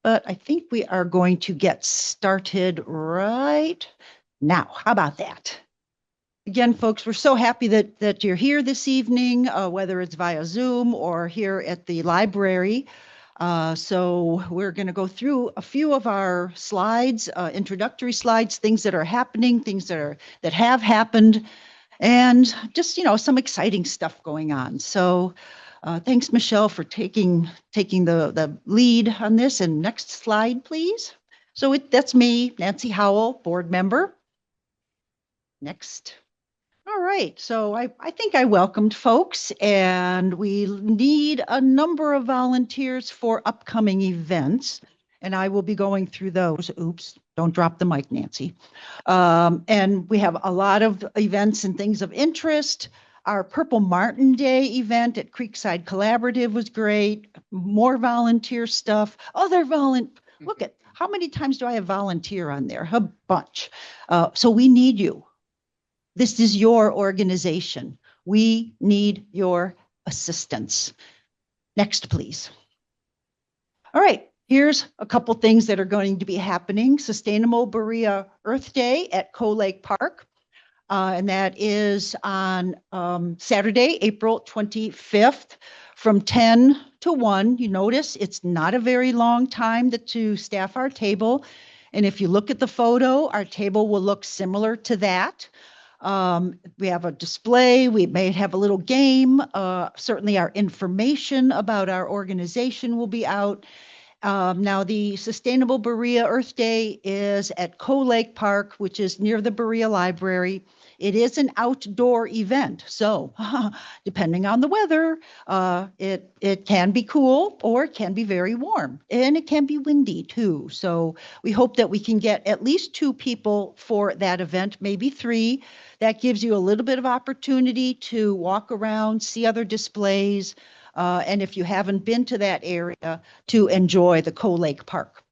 but I think we are going to get started right now. How about that? Again, folks, we're so happy that you're here this evening, whether it's via Zoom or here at the library. So we're going to go through a few of our slides, introductory slides, things that are happening, things that have happened, and just, some exciting stuff going on. So thanks, Michelle, for taking the lead on this. And next slide, please. So that's me, Nancy Howell, board member. Next. All right, so I think I welcomed folks, and we need a number of volunteers for upcoming events, and I will be going through those. Oops, don't drop the mic, Nancy. And we have a lot of events and things of interest. Our Purple Martin Day event at Creekside Collaborative was great. More volunteer stuff. Look at how many times do I have volunteer on there? A bunch. So we need you. This is your organization. We need your assistance. Next, please. All right, here's a couple things that are going to be happening. Sustainable Berea Earth Day at Coe Lake Park. And that is on Saturday, April 25th from 10 to 1. You notice it's not a very long time to staff our table. And if you look at the photo, our table will look similar to that. We have a display. We may have a little game. Certainly our information about our organization will be out. Now, the Sustainable Berea Earth Day is at Coe Lake Park, which is near the Berea Library. It is an outdoor event, so depending on the weather, it can be cool or it can be very warm, and it can be windy too. So we hope that we can get at least 2 people for that event, maybe 3. That gives you a little bit of opportunity to walk around, see other displays, and if you haven't been to that area, to enjoy the Coe Lake Park.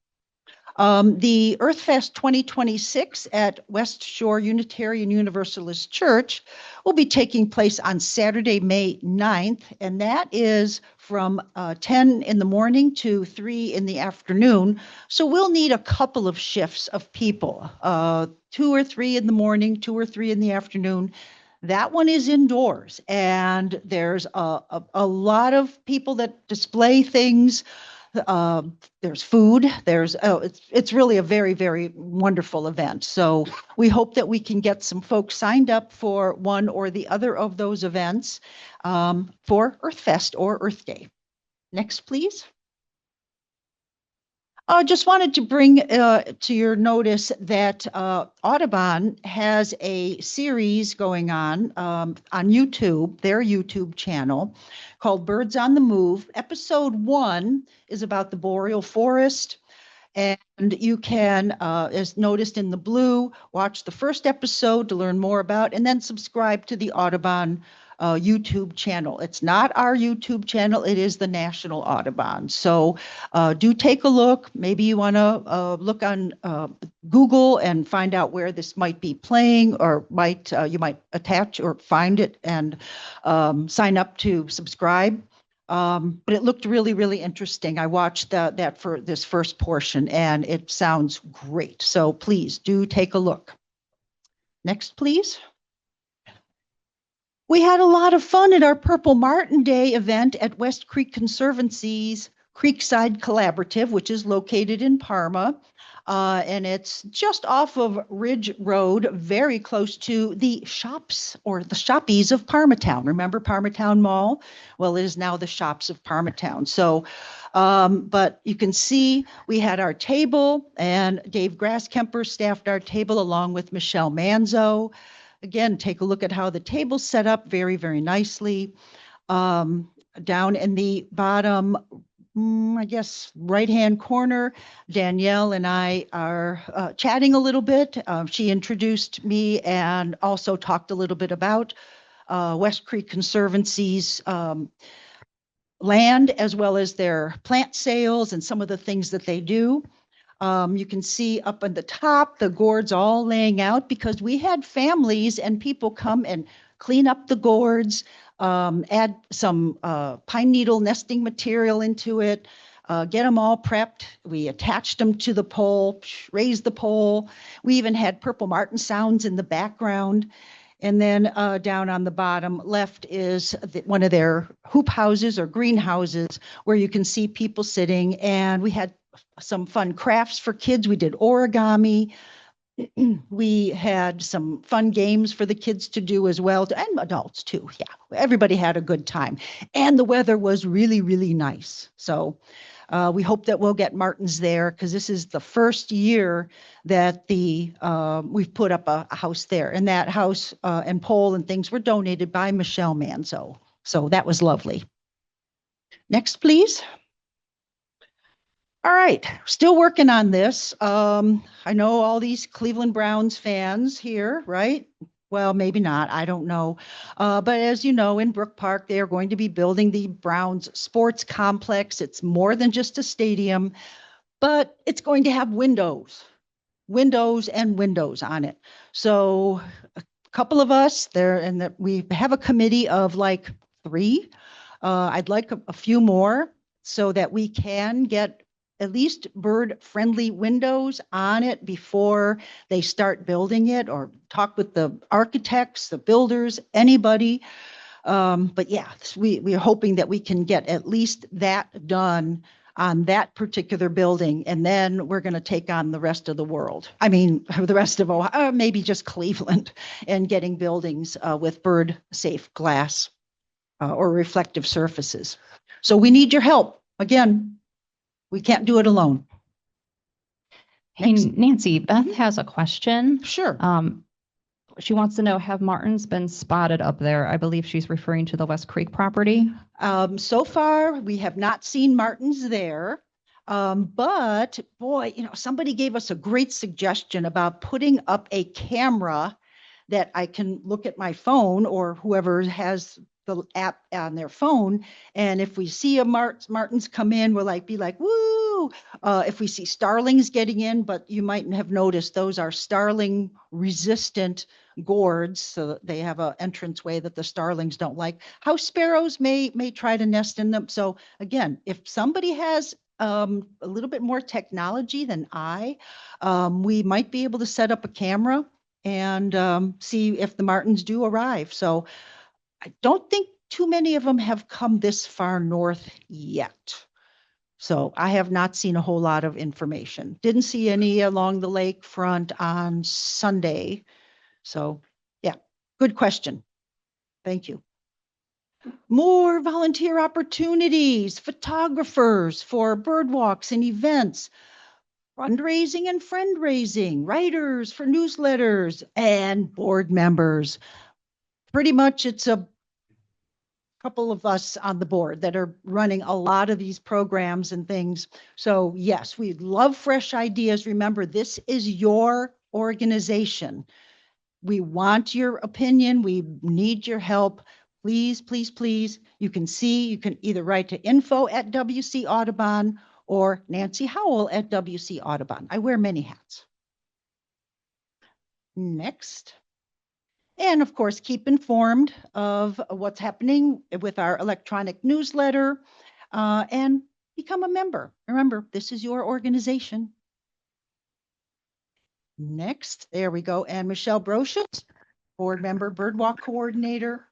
The EarthFest 2026 at West Shore Unitarian Universalist Church will be taking place on Saturday, May 9th, and that is from 10 in the morning to 3 in the afternoon. So we'll need a couple of shifts of people, 2 or 3 in the morning, 2 or 3 in the afternoon. That one is indoors, and there's a lot of people that display things. There's food. It's really a very, very wonderful event. So we hope that we can get some folks signed up for one or the other of those events for EarthFest or Earth Day. Next, please. I just wanted to bring to your notice that Audubon has a series going on YouTube, their YouTube channel, called Birds on the Move. Episode 1 is about the boreal forest, and you can, as noticed in the blue, watch the first episode to learn more about, and then subscribe to the Audubon YouTube channel. It's not our YouTube channel, it is the National Audubon. So do take a look. Maybe you want to look on Google and find out where this might be playing, or you might attach or find it and sign up to subscribe. But it looked really, really interesting. I watched that for this first portion, and it sounds great. So please do take a look. Next, please. We had a lot of fun at our Purple Martin Day event at West Creek Conservancy's Creekside Collaborative, which is located in Parma. And it's just off of Ridge Road, very close to the shops or the shoppies of Parmatown. Remember Parmatown Mall? Well, it is now the shops of Parmatown. So, but you can see we had our table, and Dave Grasskemper staffed our table along with Michelle Manzo. Again, take a look at how the table's set up very, very nicely. Down in the bottom, I guess, right-hand corner, Danielle and I are chatting a little bit. She introduced me and also talked a little bit about West Creek Conservancy's land, as well as their plant sales and some of the things that they do. You can see up at the top, the gourds all laying out, because we had families and people come and clean up the gourds, add some pine needle nesting material into it, get them all prepped. We attached them to the pole, raised the pole. We even had purple martin sounds in the background. And then down on the bottom left is one of their hoop houses or greenhouses where you can see people sitting. And we had some fun crafts for kids. We did origami. We had some fun games for the kids to do as well, and adults too. Yeah, everybody had a good time. And the weather was really, really nice. So we hope that we'll get martins there because this is the first year that we've put up a house there. And that house and pole and things were donated by Michelle Manzo. So that was lovely. Next, please. All right, still working on this. I know all these Cleveland Browns fans here, right? Well, maybe not, I don't know. But as you know, in Brook Park, they are going to be building the Browns sports complex. It's more than just a stadium, but it's going to have windows and windows on it. So a couple of us there, and we have a committee of like 3. I'd like a few more so that we can get at least bird-friendly windows on it before they start building it, or talk with the architects, the builders, anybody. But yeah, we are hoping that we can get at least that done on that particular building, and then we're going to take on the rest of the world. I mean, the rest of Ohio, maybe just Cleveland, and getting buildings with bird-safe glass or reflective surfaces. So we need your help. Again, we can't do it alone. Hey, Nancy, Beth has a question. Sure. She wants to know, have martins been spotted up there? I believe she's referring to the West Creek property. So far, we have not seen martins there. But boy, somebody gave us a great suggestion about putting up a camera that I can look at my phone, or whoever has the app on their phone. And if we see a martins come in, we'll be like, woo! If we see starlings getting in, but you might have noticed those are starling resistant gourds, so that they have an entranceway that the starlings don't like. House sparrows may try to nest in them. So again, if somebody has a little bit more technology than we might be able to set up a camera and see if the martins do arrive. So I don't think too many of them have come this far north yet. So I have not seen a whole lot of information. Didn't see any along the lakefront on Sunday. So yeah, good question. Thank you. More volunteer opportunities, photographers for bird walks and events, fundraising and friend raising, writers for newsletters, and board members. Pretty much it's a couple of us on the board that are running a lot of these programs and things. So yes, we love fresh ideas. Remember, this is your organization. We want your opinion. We need your help. Please, please, please. You can either write to info@WC Audubon or Nancy Howell at WC Audubon. I wear many hats. Next. And of course, keep informed of what's happening with our electronic newsletter and become a member. Remember, this is your organization. Next, there we go. And Michelle Brocious, board member, Birdwalk coordinator.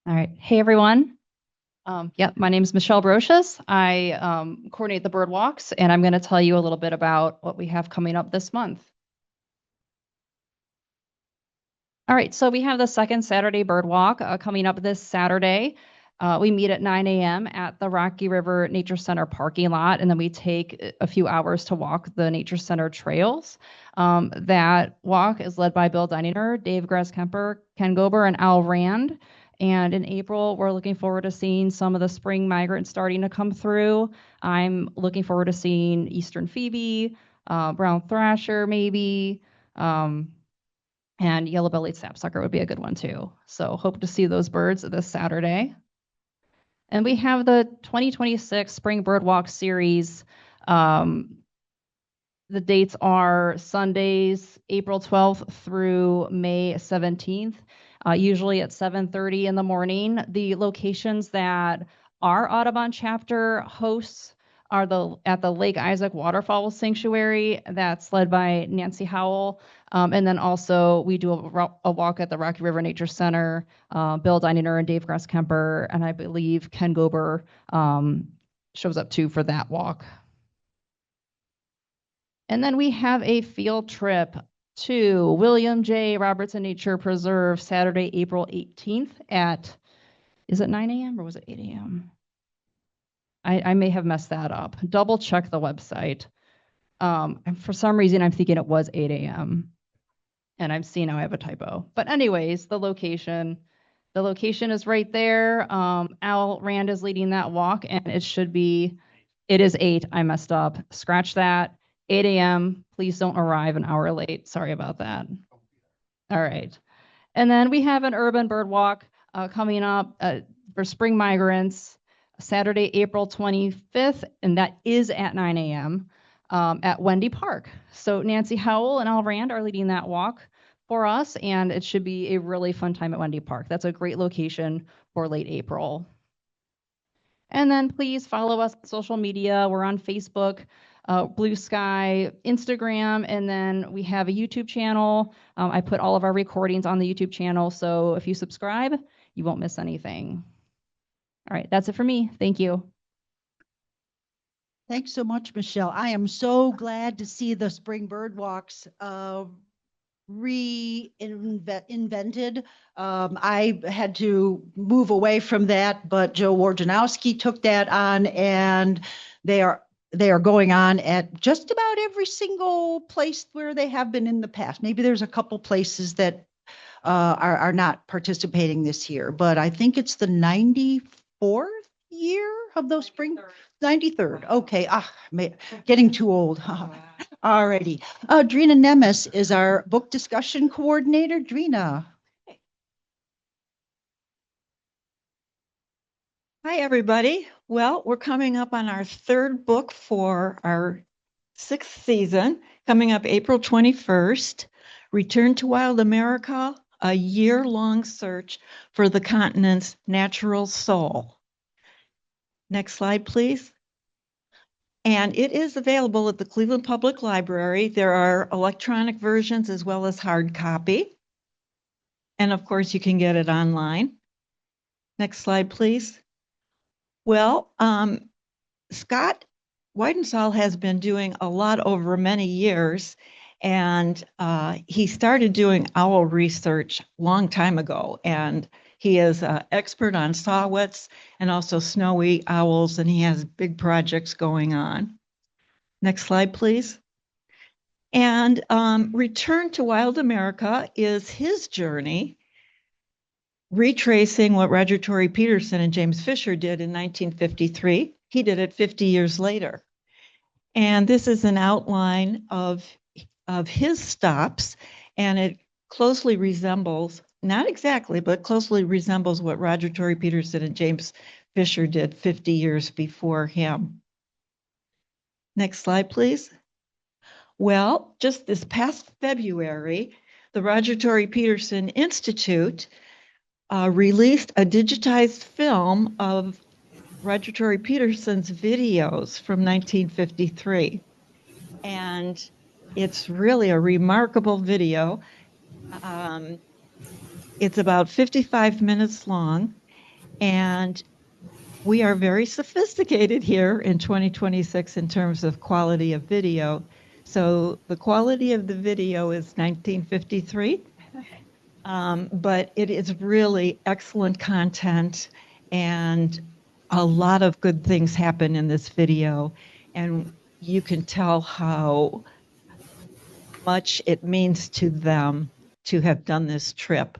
All right. Hey, everyone. Yep, my name is Michelle Brocious. I coordinate the bird walks, and I'm going to tell you a little bit about what we have coming up this month. All right, so we have the second Saturday bird walk coming up this Saturday. We meet at 9 a.m. at the Rocky River Nature Center parking lot, and then we take a few hours to walk the Nature Center trails. That walk is led by Bill Deininger, Dave Grasskemper, Ken Gober, and Al Rand. And in April, we're looking forward to seeing some of the spring migrants starting to come through. I'm looking forward to seeing Eastern Phoebe, brown thrasher maybe, and yellow-bellied sapsucker would be a good one too. So hope to see those birds this Saturday. And we have the 2026 Spring Bird Walk Series. The dates are Sundays, April 12th through May 17th, usually at 7:30 in the morning. The locations that our Audubon chapter hosts are at the Lake Isaac Waterfowl Sanctuary. That's led by Nancy Howell. And then also we do a walk at the Rocky River Nature Center. Bill Deininger and Dave Grasskemper, and I believe Ken Gober shows up too for that walk. And then we have a field trip to William J. Robertson Nature Preserve Saturday, April 18th at, is it 9 a.m. or was it 8 a.m.? I may have messed that up. Double check the website. And for some reason, I'm thinking it was 8 a.m. And I'm seeing now I have a typo. But anyways, the location is right there. Al Rand is leading that walk, and it is 8. I messed up. Scratch that. 8 a.m. Please don't arrive an hour late. Sorry about that. All right. And then we have an urban bird walk coming up for spring migrants, Saturday, April 25th, and that is at 9 a.m. At Wendy Park. So Nancy Howell and Al Rand are leading that walk for us, and it should be a really fun time at Wendy Park. That's a great location for late April. And then please follow us on social media. We're on Facebook, Blue Sky, Instagram, and then we have a YouTube channel. I put all of our recordings on the YouTube channel, so if you subscribe, you won't miss anything. All right, that's it for me. Thank you. Thanks so much, Michelle. I am so glad to see the spring bird walks reinvented. I had to move away from that, but Joe Warjanowski took that on, and they are going on at just about every single place where they have been in the past. Maybe there's a couple places that are not participating this year, but I think it's the 94th year of those spring. 93rd. Okay. Getting too old. Alrighty. Drina Nemes is our book discussion coordinator. Drina. Hi, everybody. Well, we're coming up on our 3rd book for our 6th season, coming up April 21st, Return to Wild America, a year-long search for the continent's natural soul. Next slide, please. And it is available at the Cleveland Public Library. There are electronic versions as well as hard copy. And of course, you can get it online. Next slide, please. Well, Scott Weidensaul has been doing a lot over many years, and he started doing owl research a long time ago, and he is an expert on saw-whets and also snowy owls, and he has big projects going on. Next slide, please. And Return to Wild America is his journey, retracing what Roger Torrey Peterson and James Fisher did in 1953. He did it 50 years later. And this is an outline of his stops, and it closely resembles, not exactly, but closely resembles what Roger Torrey Peterson and James Fisher did 50 years before him. Next slide, please. Well, just this past February, the Roger Torrey Peterson Institute released a digitized film of Roger Torrey Peterson's videos from 1953. And it's really a remarkable video. It's about 55 minutes long, and we are very sophisticated here in 2026 in terms of quality of video. So the quality of the video is 1953, but it is really excellent content, and a lot of good things happen in this video, and you can tell how much it means to them to have done this trip.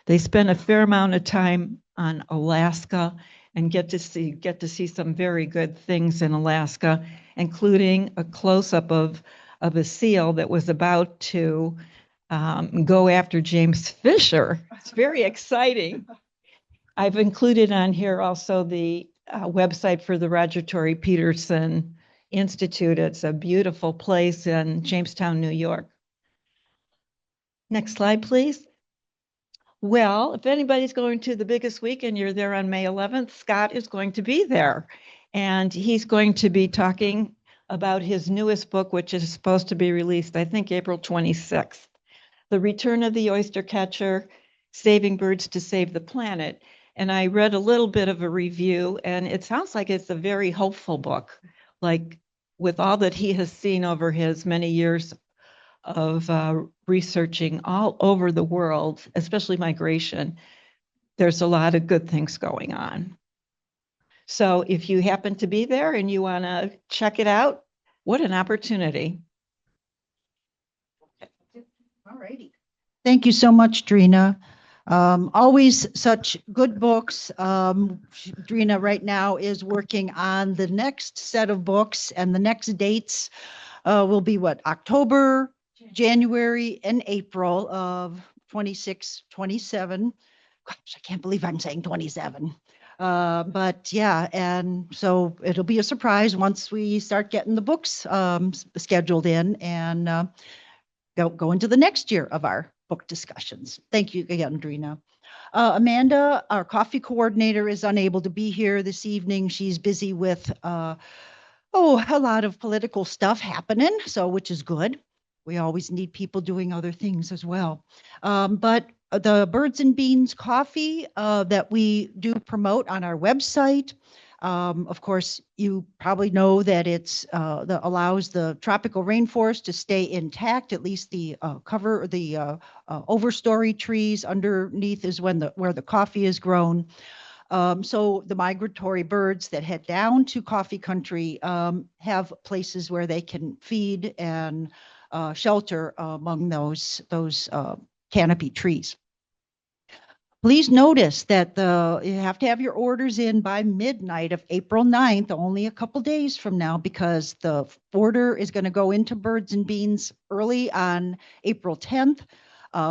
They spent a fair amount of time on Alaska and get to see some very good things in Alaska, including a close-up of a seal that was about to go after James Fisher. It's very exciting. I've included on here also the website for the Roger Torrey Peterson Institute. It's a beautiful place in Jamestown, New York. Next slide, please. Well, if anybody's going to the biggest week and you're there on May 11th, Scott is going to be there. And he's going to be talking about his newest book, which is supposed to be released, I think, April 26th. The Return of the Oyster Catcher, Saving Birds to Save the Planet. And I read a little bit of a review, and it sounds like it's a very hopeful book. Like with all that he has seen over his many years of researching all over the world, especially migration, there's a lot of good things going on. So if you happen to be there and you want to check it out, what an opportunity. All righty. Thank you so much, Drina. Always such good books. Drina right now is working on the next set of books, and the next dates will be what, October, January, and April of 26, 27. Gosh, I can't believe I'm saying 27. But yeah, and so it'll be a surprise once we start getting the books scheduled in and go into the next year of our book discussions. Thank you again, Drina. Amanda, our coffee coordinator, is unable to be here this evening. She's busy with a lot of political stuff happening, so which is good. We always need people doing other things as well. But the Birds and Beans coffee that we do promote on our website, of course, you probably know that it's allows the tropical rainforest to stay intact. At least the overstory trees underneath is where the coffee is grown. So the migratory birds that head down to coffee country have places where they can feed and shelter among those canopy trees. Please notice that you have to have your orders in by midnight of April 9th, only a couple days from now, because the order is going to go into Birds and Beans early on April 10th.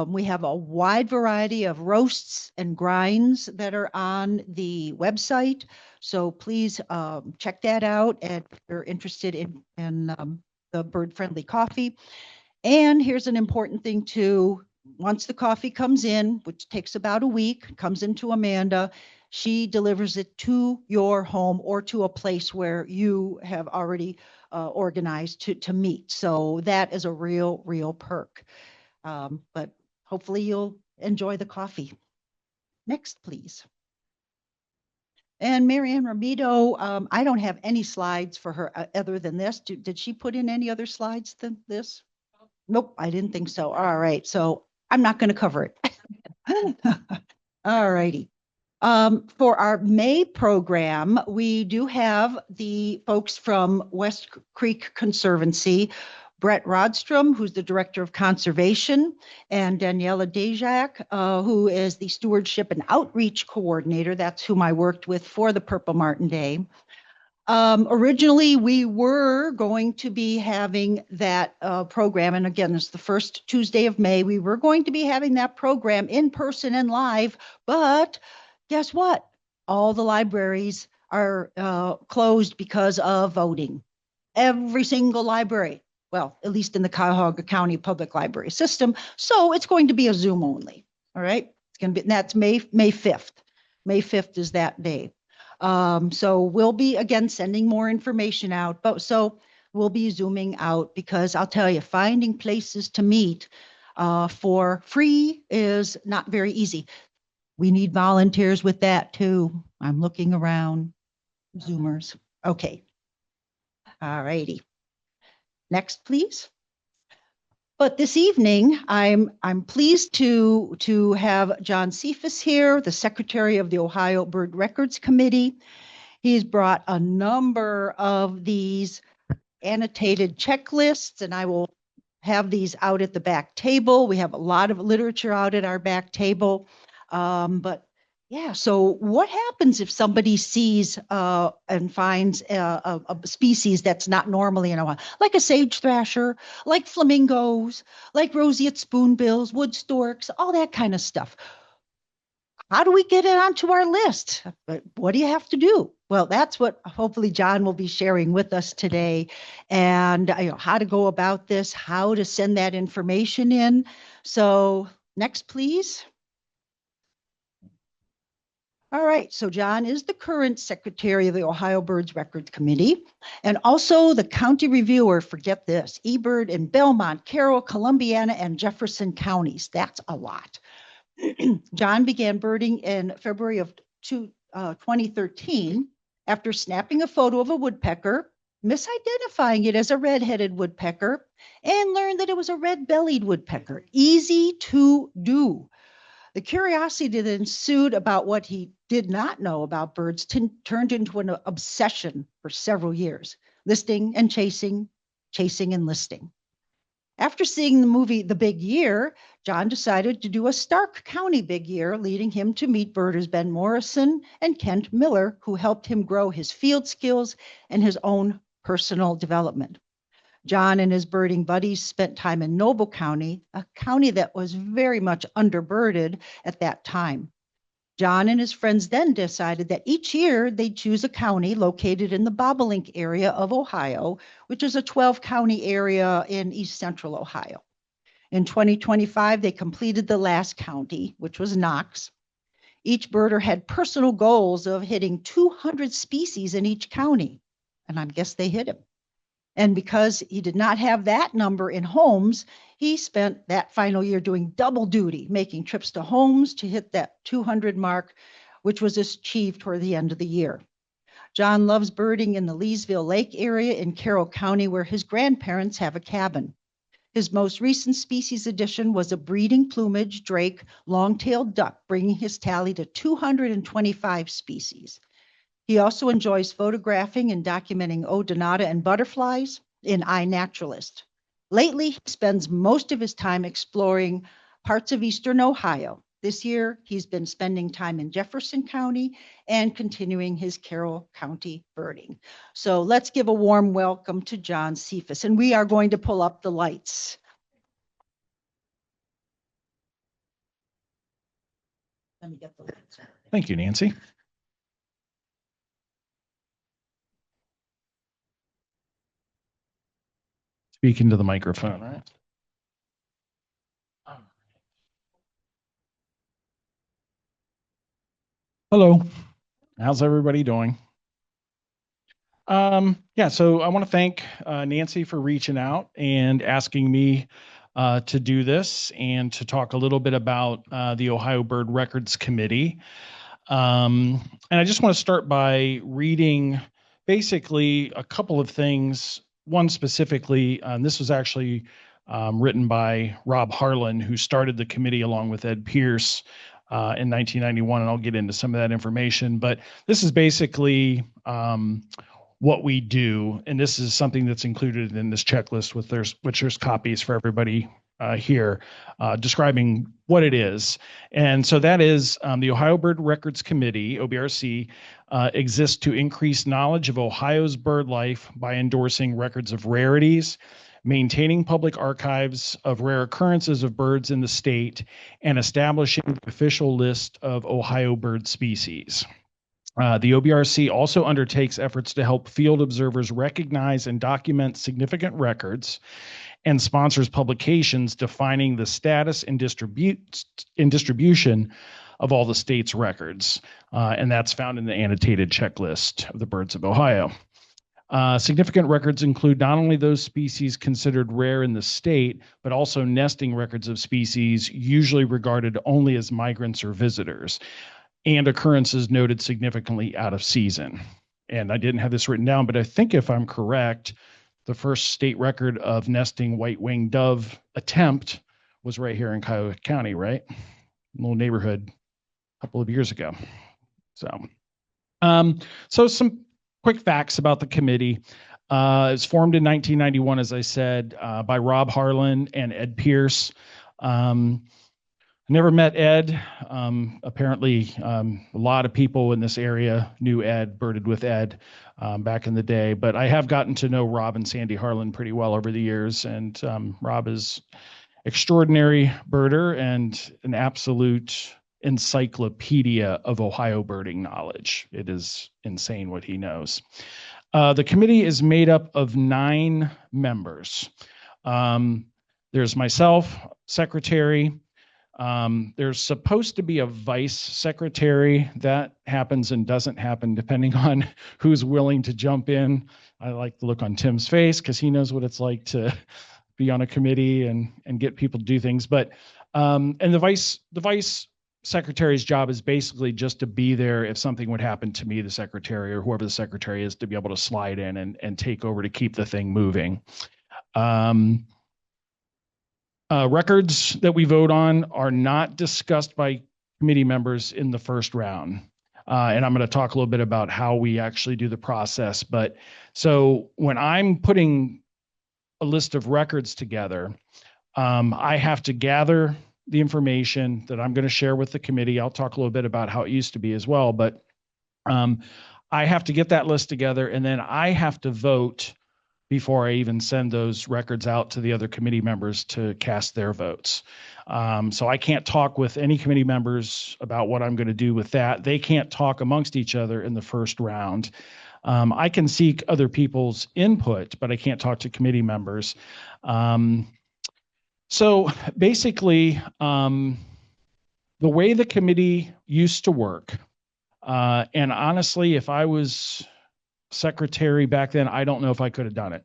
We have a wide variety of roasts and grinds that are on the website. So please check that out if you're interested in the bird-friendly coffee. And here's an important thing too. Once the coffee comes in, which takes about a week, comes into Amanda, she delivers it to your home or to a place where you have already organized to meet. So that is a real perk. But hopefully you'll enjoy the coffee. Next, please. And Marianne Ramito, I don't have any slides for her other than this. Did she put in any other slides than this? Nope, I didn't think so. All right, so I'm not going to cover it. All righty. For our May program, we do have the folks from West Creek Conservancy, Brett Rodstrom, who's the Director of Conservation, and Daniela Dejak, who is the Stewardship and Outreach Coordinator. That's whom I worked with for the Purple Martin Day. Originally, we were going to be having that program, and again, it's the first Tuesday of May. We were going to be having that program in person and live, but guess what? All the libraries are closed because of voting. Every single library, well, at least in the Cuyahoga County Public Library System. So it's going to be a Zoom only. All right, it's going to be, and that's May 5th. May 5th is that day. So we'll be again sending more information out, but so we'll be zooming out because I'll tell you, finding places to meet for free is not very easy. We need volunteers with that too. I'm looking around. Zoomers. Okay. All righty. Next, please. But this evening, I'm pleased to have John Cefus here, the Secretary of the Ohio Bird Records Committee. He's brought a number of these annotated checklists, and I will have these out at the back table. We have a lot of literature out at our back table. But yeah, so what happens if somebody sees and finds a species that's not normally in Ohio, like a sage thrasher, like flamingos, like roseate spoonbills, wood storks, all that kind of stuff? How do we get it onto our list? What do you have to do? Well, that's what hopefully John will be sharing with us today, and how to go about this, how to send that information in. So next, please. All right, so John is the current secretary of the Ohio Birds Records Committee and also the county reviewer for, get this, eBird in Belmont, Carroll, Columbiana, and Jefferson counties. That's a lot. John began birding in February of 2013 after snapping a photo of a woodpecker, misidentifying it as a red-headed woodpecker, and learned that it was a red-bellied woodpecker. Easy to do. The curiosity that ensued about what he did not know about birds turned into an obsession for several years, listing and chasing, chasing and listing. After seeing the movie The Big Year, John decided to do a Stark County Big Year, leading him to meet birders Ben Morrison and Kent Miller, who helped him grow his field skills and his own personal development. John and his birding buddies spent time in Noble County, a county that was very much underbirded at that time. John and his friends then decided that each year they'd choose a county located in the Bobolink area of Ohio, which is a 12-county area in east central Ohio. In 2025, they completed the last county, which was Knox. Each birder had personal goals of hitting 200 species in each county, and I guess they hit him. And because he did not have that number in homes, he spent that final year doing double duty, making trips to homes to hit that 200 mark, which was achieved toward the end of the year. John loves birding in the Leesville Lake area in Carroll County, where his grandparents have a cabin. His most recent species addition was a breeding plumage drake long-tailed duck, bringing his tally to 225 species. He also enjoys photographing and documenting odonata and butterflies in iNaturalist. Lately, he spends most of his time exploring parts of eastern Ohio. This year, he's been spending time in Jefferson County and continuing his Carroll County birding. So let's give a warm welcome to John Cefus, and we are going to pull up the lights. Let me get the lights. Thank you, Nancy. Speak into the microphone, right? Hello, how's everybody doing? Yeah, so I want to thank Nancy for reaching out and asking me to do this and to talk a little bit about the Ohio Bird Records Committee. And I just want to start by reading basically a couple of things. One specifically, this was actually written by Rob Harlan, who started the committee along with Ed Pierce in 1991, and I'll get into some of that information. But this is basically what we do, and this is something that's included in this checklist, which there's copies for everybody here, describing what it is. And so that is the Ohio Bird Records Committee, OBRC, exists to increase knowledge of Ohio's bird life by endorsing records of rarities, maintaining public archives of rare occurrences of birds in the state, and establishing the official list of Ohio bird species. The OBRC also undertakes efforts to help field observers recognize and document significant records and sponsors publications defining the status and distribution of all the state's records. And that's found in the Annotated Checklist of the Birds of Ohio. Significant records include not only those species considered rare in the state, but also nesting records of species usually regarded only as migrants or visitors, and occurrences noted significantly out of season. And I didn't have this written down, but I think if I'm correct, the first state record of nesting white-winged dove attempt was right here in Cuyahoga County, right? Little neighborhood a couple of years ago. So some quick facts about the committee. It's formed in 1991, as I said, by Rob Harlan and Ed Pierce. Never met Ed. Apparently, a lot of people in this area knew Ed, birded with Ed back in the day. But I have gotten to know Rob and Sandy Harlan pretty well over the years. And Rob is extraordinary birder and an absolute encyclopedia of Ohio birding knowledge. It is insane what he knows. The committee is made up of 9 members. There's myself, secretary. There's supposed to be a vice secretary. That happens and doesn't happen depending on who's willing to jump in. I like the look on Tim's face because he knows what it's like to be on a committee and get people to do things. But and the vice secretary's job is basically just to be there if something would happen to me, the secretary, or whoever the secretary is, to be able to slide in and take over to keep the thing moving. Records that we vote on are not discussed by committee members in the first round. And I'm going to talk a little bit about how we actually do the process. But so when I'm putting a list of records together, I have to gather the information that I'm going to share with the committee. I'll talk a little bit about how it used to be as well, but I have to get that list together, and then I have to vote before I even send those records out to the other committee members to cast their votes. So I can't talk with any committee members about what I'm going to do with that. They can't talk amongst each other in the first round. I can seek other people's input, but I can't talk to committee members. So basically, the way the committee used to work, and honestly, if I was secretary back then, I don't know if I could have done it.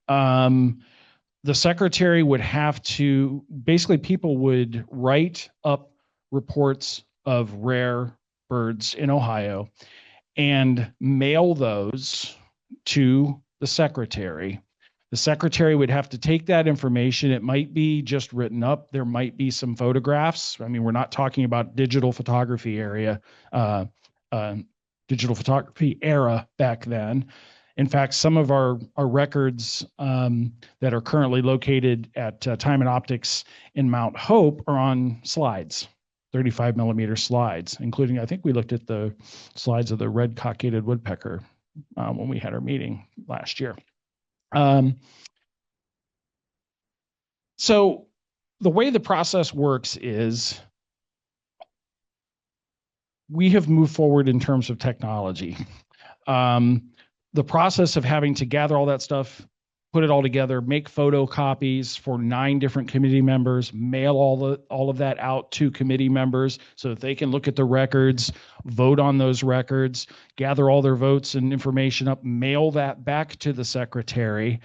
The secretary would have to, basically people would write up reports of rare birds in Ohio and mail those to the secretary. The secretary would have to take that information. It might be just written up. There might be some photographs. I mean, we're not talking about digital photography era back then. In fact, some of our records that are currently located at Time and Optics in Mount Hope are on slides, 35 millimeter slides, including, I think we looked at the slides of the red cockaded woodpecker when we had our meeting last year. So the way the process works is we have moved forward in terms of technology. The process of having to gather all that stuff, put it all together, make photocopies for 9 different committee members, mail all of that out to committee members so that they can look at the records, vote on those records, gather all their votes and information up, mail that back to the secretary,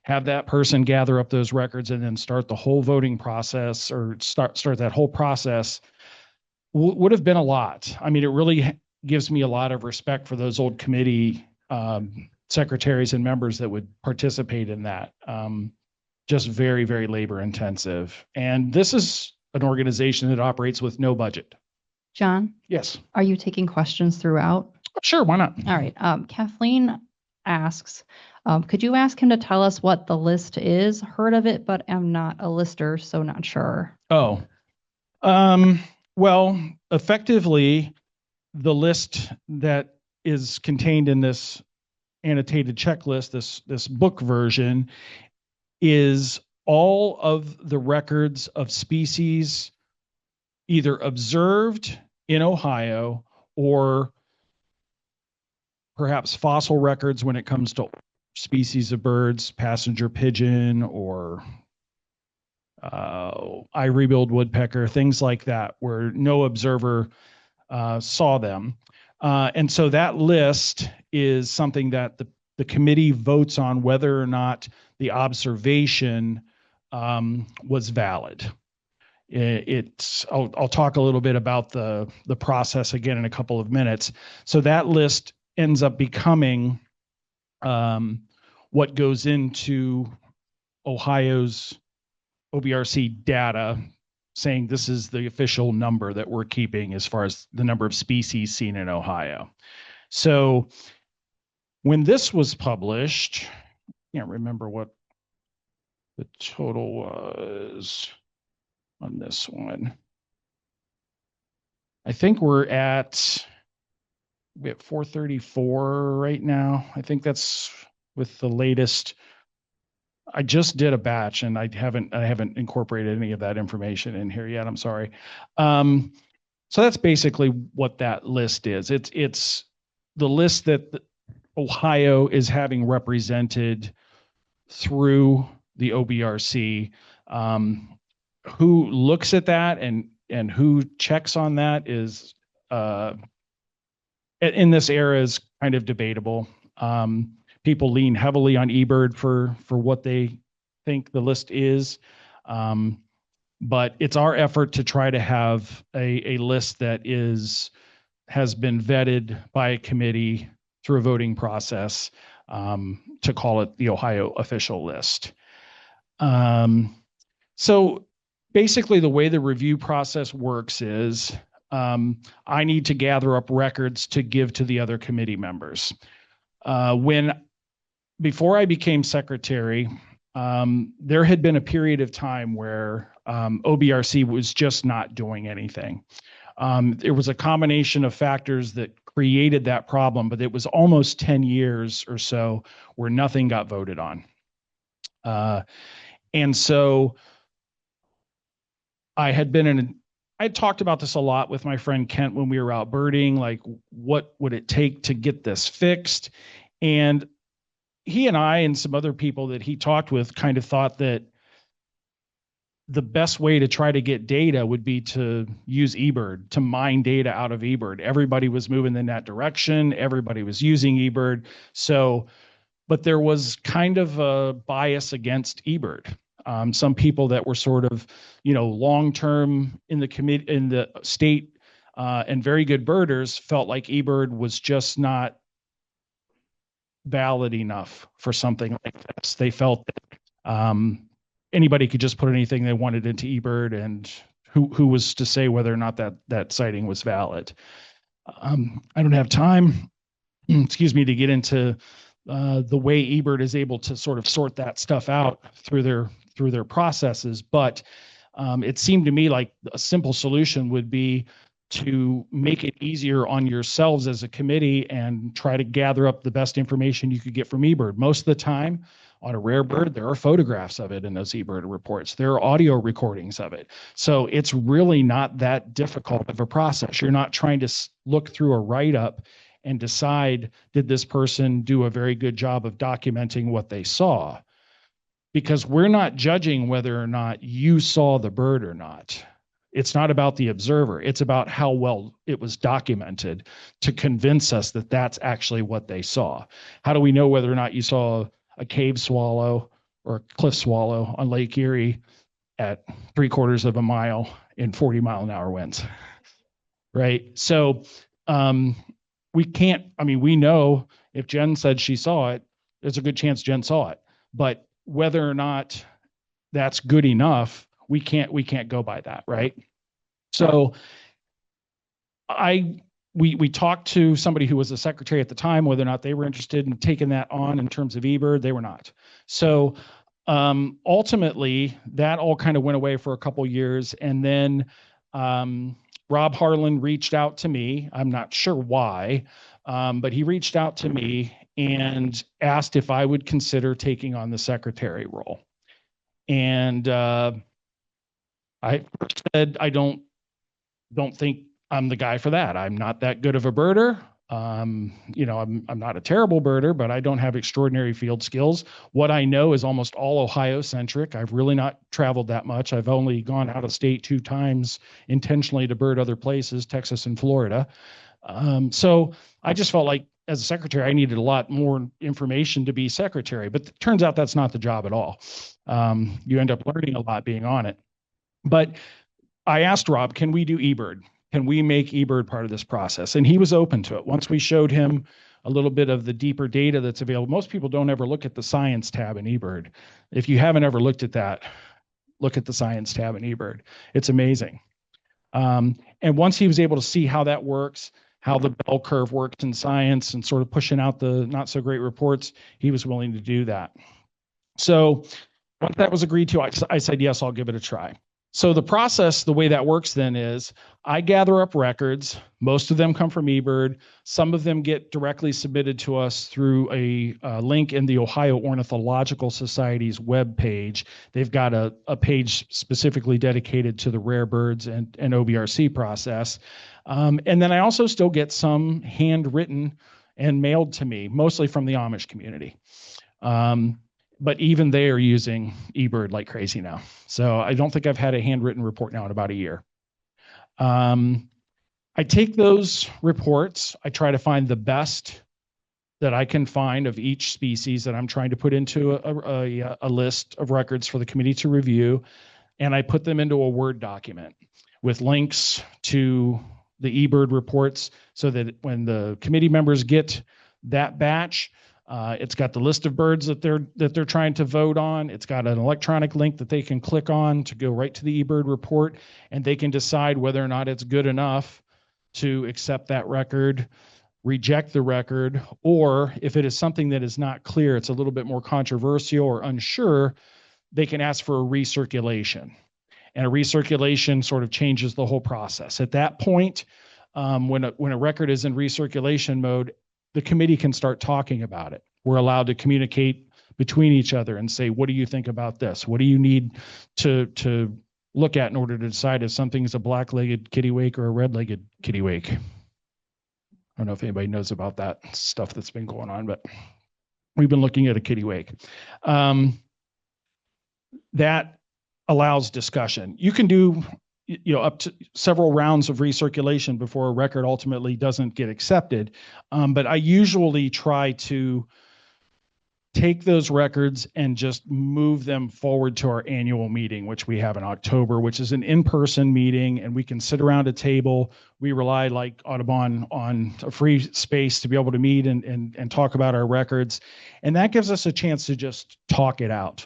have that person gather up those records, and then start the whole voting process, or start that whole process would have been a lot. I mean, it really gives me a lot of respect for those old committee secretaries and members that would participate in that. Just very, very labor intensive. And this is an organization that operates with no budget. John, Yes. are you taking questions throughout? Sure, why not? All right. Kathleen asks, could you ask him to tell us what the list is? Heard of it, but am not a lister, so not sure. Oh, well, effectively, the list that is contained in this annotated checklist, this book version, is all of the records of species either observed in Ohio or perhaps fossil records when it comes to species of birds, passenger pigeon or ivory-billed woodpecker, things like that, where no observer saw them. And so that list is something that the committee votes on whether or not the observation was valid. I'll talk a little bit about the process again in a couple of minutes. So that list ends up becoming what goes into Ohio's OBRC data, saying this is the official number that we're keeping as far as the number of species seen in Ohio. So when this was published, I can't remember what the total was on this one. I think we're at 434 right now. I think that's with the latest. I just did a batch and I haven't incorporated any of that information in here yet. I'm sorry. So that's basically what that list is. It's the list that Ohio is having represented through the OBRC. Who looks at that and and who checks on that is in this era is kind of debatable. People lean heavily on eBird for what they think the list is. But it's our effort to try to have a list that has been vetted by a committee through a voting process to call it the Ohio official list. So basically the way the review process works is I need to gather up records to give to the other committee members. Before I became secretary, there had been a period of time where OBRC was just not doing anything. There was a combination of factors that created that problem, but it was almost 10 years or so where nothing got voted on. And so I talked about this a lot with my friend Kent when we were out birding, like what would it take to get this fixed? And he and I and some other people that he talked with kind of thought that the best way to try to get data would be to use eBird, to mine data out of eBird. Everybody was moving in that direction. Everybody was using eBird. So, but there was kind of a bias against eBird. Some people that were sort of, long-term in the state and very good birders felt like eBird was just not valid enough for something like this. They felt that anybody could just put anything they wanted into eBird, and who was to say whether or not that sighting was valid. I don't have time, excuse me, to get into the way eBird is able to sort of sort that stuff out through their processes, but it seemed to me like a simple solution would be to make it easier on yourselves as a committee and try to gather up the best information you could get from eBird. Most of the time on a rare bird, there are photographs of it in those eBird reports. There are audio recordings of it. So it's really not that difficult of a process. You're not trying to look through a write-up and decide, did this person do a very good job of documenting what they saw? Because we're not judging whether or not you saw the bird or not. It's not about the observer. It's about how well it was documented to convince us that that's actually what they saw. How do we know whether or not you saw a cave swallow or a cliff swallow on Lake Erie at 3/4 of a mile in 40-mile-an-hour winds? Right? So we know if Jen said she saw it, there's a good chance Jen saw it. But whether or not that's good enough, we can't go by that, right? So we talked to somebody who was a secretary at the time, whether or not they were interested in taking that on in terms of eBird. They were not. So ultimately, that all kind of went away for a couple years, and then Rob Harlan reached out to me. I'm not sure why, but he reached out to me and asked if I would consider taking on the secretary role. And I said, I don't think I'm the guy for that. I'm not that good of a birder. I'm not a terrible birder, but I don't have extraordinary field skills. What I know is almost all Ohio centric. I've really not traveled that much. I've only gone out of state 2 times intentionally to bird other places, Texas and Florida. So I just felt like as a secretary, I needed a lot more information to be secretary, but it turns out that's not the job at all. You end up learning a lot being on it. But I asked Rob, can we do eBird? Can we make eBird part of this process? And he was open to it. Once we showed him a little bit of the deeper data that's available, most people don't ever look at the science tab in eBird. If you haven't ever looked at that, look at the science tab in eBird. It's amazing. And once he was able to see how that works, how the bell curve works in science and sort of pushing out the not so great reports, he was willing to do that. So once that was agreed to, I said, yes, I'll give it a try. So the process, the way that works then is I gather up records. Most of them come from eBird. Some of them get directly submitted to us through a link in the Ohio Ornithological Society's webpage. They've got a page specifically dedicated to the rare birds and OBRC process. And then I also still get some handwritten and mailed to me, mostly from the Amish community. But even they are using eBird like crazy now. So I don't think I've had a handwritten report now in about a year. I take those reports, I try to find the best that I can find of each species that I'm trying to put into a list of records for the committee to review, and I put them into a Word document with links to the eBird reports so that when the committee members get that batch, it's got the list of birds that they're trying to vote on. It's got an electronic link that they can click on to go right to the eBird report, and they can decide whether or not it's good enough to accept that record, reject the record, or if it is something that is not clear, it's a little bit more controversial or unsure, they can ask for a recirculation. And a recirculation sort of changes the whole process. At that point, when a record is in recirculation mode, the committee can start talking about it. We're allowed to communicate between each other and say, what do you think about this? What do you need to look at in order to decide if something is a black-legged kittiwake or a red-legged kittiwake? I don't know if anybody knows about that stuff that's been going on, but we've been looking at a kittiwake. That allows discussion. You can do up to several rounds of recirculation before a record ultimately doesn't get accepted. But I usually try to take those records and just move them forward to our annual meeting, which we have in October, which is an in-person meeting, and we can sit around a table. We rely, like Audubon, on a free space to be able to meet and talk about our records. And that gives us a chance to just talk it out,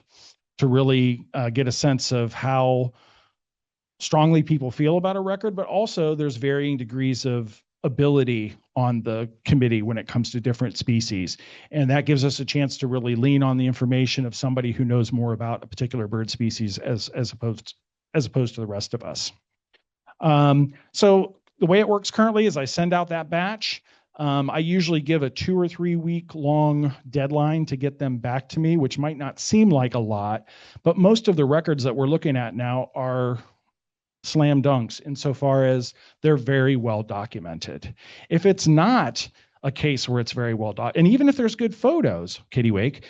to really get a sense of how strongly people feel about a record, but also there's varying degrees of ability on the committee when it comes to different species. And that gives us a chance to really lean on the information of somebody who knows more about a particular bird species as opposed to the rest of us. So the way it works currently is I send out that batch. I usually give a 2 or 3 week long deadline to get them back to me, which might not seem like a lot, but most of the records that we're looking at now are slam dunks insofar as they're very well documented. If it's not a case where it's very well documented, and even if there's good photos, kittiwake,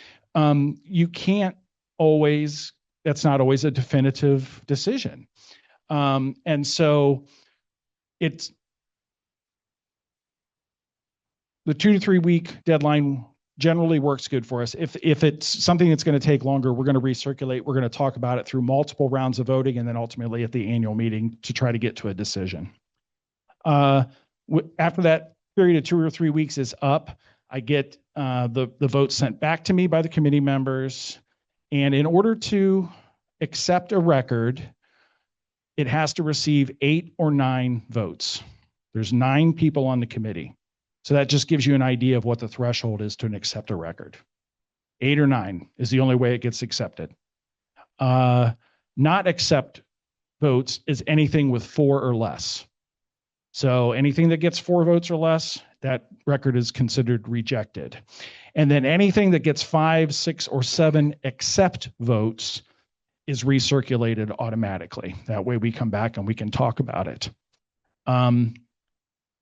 you can't always, that's not always a definitive decision. And so it's the 2 to 3 week deadline generally works good for us. If it's something that's going to take longer, we're going to recirculate. We're going to talk about it through multiple rounds of voting and then ultimately at the annual meeting to try to get to a decision. After that period of 2 or 3 weeks is up, I get the votes sent back to me by the committee members. And in order to accept a record, it has to receive 8 or 9 votes. There's 9 people on the committee. So that just gives you an idea of what the threshold is to accept a record. 8 or 9 is the only way it gets accepted. Not accept votes is anything with 4 or less. So anything that gets 4 votes or less, that record is considered rejected. And then anything that gets 5, 6, or 7 accept votes is recirculated automatically. That way we come back and we can talk about it.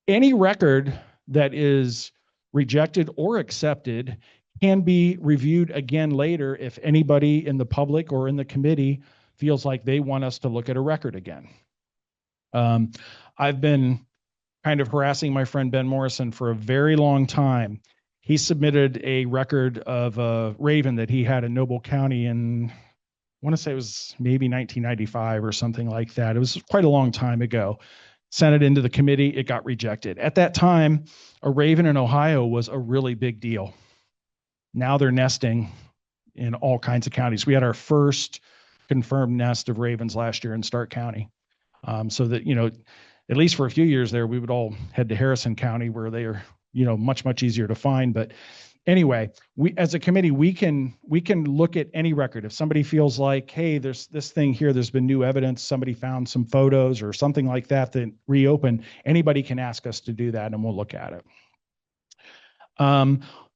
Any record that is rejected or accepted can be reviewed again later if anybody in the public or in the committee feels like they want us to look at a record again. I've been kind of harassing my friend Ben Morrison for a very long time. He submitted a record of a raven that he had in Noble County in, I want to say it was maybe 1995 or something like that. It was quite a long time ago. Sent it into the committee, it got rejected. At that time, a raven in Ohio was a really big deal. Now they're nesting in all kinds of counties. We had our first confirmed nest of ravens last year in Stark County. So that, at least for a few years there, we would all head to Harrison County where they are, much, much easier to find. But anyway, we as a committee, we can look at any record. If somebody feels like, hey, there's this thing here, there's been new evidence, somebody found some photos or something like that that reopened, anybody can ask us to do that and we'll look at it.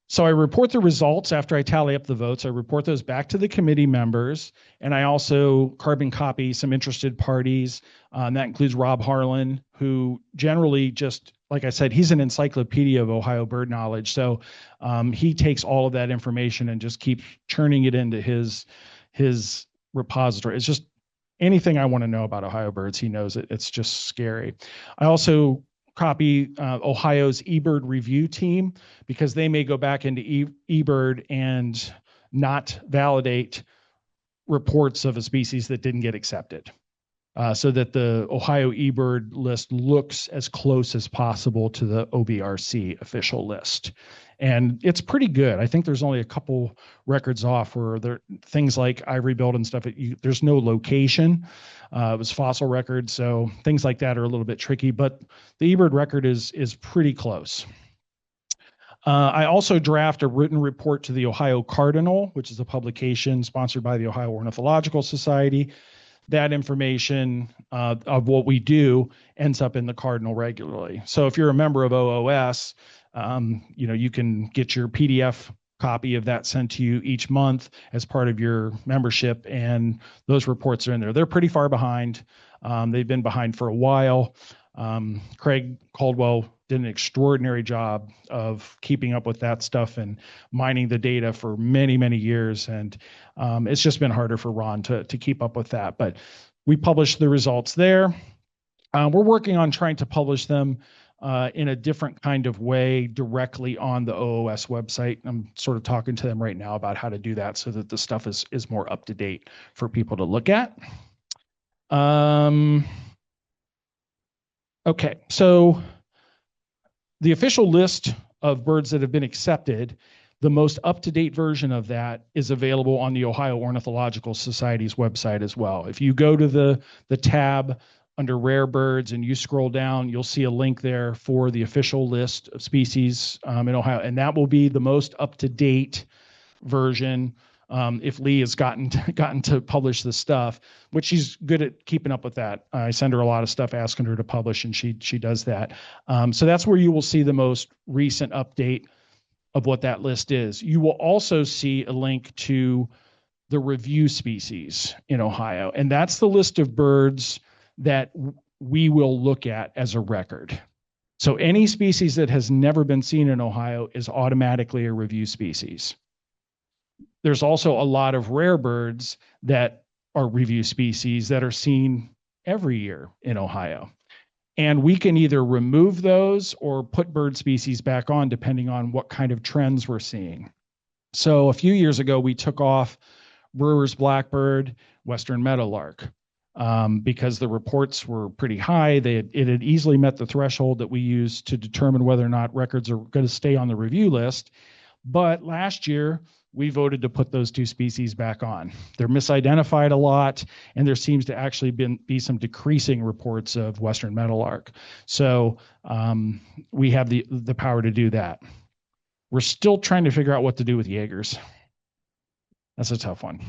So I report the results after I tally up the votes. I report those back to the committee members, and I also carbon copy some interested parties. That includes Rob Harlan, who generally just, like I said, he's an encyclopedia of Ohio bird knowledge. So he takes all of that information and just keeps churning it into his repository. It's just anything I want to know about Ohio birds, he knows it. It's just scary. I also copy Ohio's eBird review team, because they may go back into eBird and not validate reports of a species that didn't get accepted. So that the Ohio eBird list looks as close as possible to the OBRC official list. And it's pretty good. I think there's only a couple records off where there things like ivory bill and stuff, there's no location. It was fossil records, so things like that are a little bit tricky, but the eBird record is pretty close. I also draft a written report to the Ohio Cardinal, which is a publication sponsored by the Ohio Ornithological Society. That information of what we do ends up in the Cardinal regularly. So if you're a member of OOS, you can get your PDF copy of that sent to you each month as part of your membership, and those reports are in there. They're pretty far behind. They've been behind for a while. Craig Caldwell did an extraordinary job of keeping up with that stuff and mining the data for many, many years. And it's just been harder for Ron to keep up with that. But we published the results there. We're working on trying to publish them in a different kind of way directly on the OOS website. I'm sort of talking to them right now about how to do that so that the stuff is more up to date for people to look at. Okay, so the official list of birds that have been accepted, the most up-to-date version of that is available on the Ohio Ornithological Society's website as well. If you go to the tab under rare birds and you scroll down, you'll see a link there for the official list of species in Ohio, and that will be the most up-to-date version. If Lee has gotten to publish the stuff, which she's good at keeping up with that. I send her a lot of stuff asking her to publish, and she does that. So that's where you will see the most recent update of what that list is. You will also see a link to the review species in Ohio, and that's the list of birds that we will look at as a record. So any species that has never been seen in Ohio is automatically a review species. There's also a lot of rare birds that are review species that are seen every year in Ohio. And we can either remove those or put bird species back on depending on what kind of trends we're seeing. So a few years ago, we took off Brewer's blackbird, western meadowlark, because the reports were pretty high. It had easily met the threshold that we use to determine whether or not records are going to stay on the review list. But last year, we voted to put those two species back on. They're misidentified a lot, and there seems to actually be some decreasing reports of western meadowlark. So we have the power to do that. We're still trying to figure out what to do with Jaegers. That's a tough one.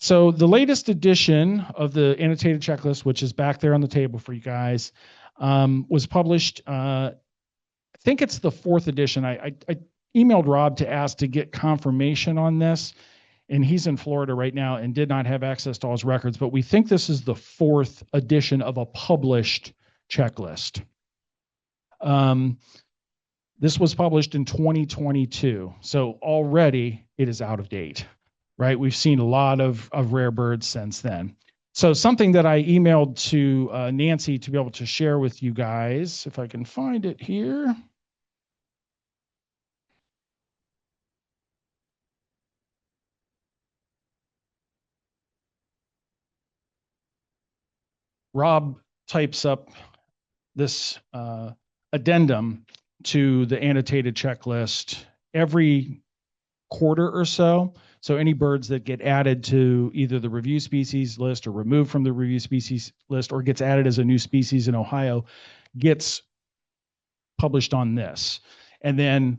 So the latest edition of the annotated checklist, which is back there on the table for you guys, was published. I think it's the 4th edition. I emailed Rob to ask to get confirmation on this, and he's in Florida right now and did not have access to all his records, but we think this is the 4th edition of a published checklist. This was published in 2022, so already it is out of date, right? We've seen a lot of rare birds since then. So something that I emailed to Nancy to be able to share with you guys, if I can find it here. Rob types up this addendum to the annotated checklist every quarter or so. So any birds that get added to either the review species list or removed from the review species list or gets added as a new species in Ohio gets published on this. And then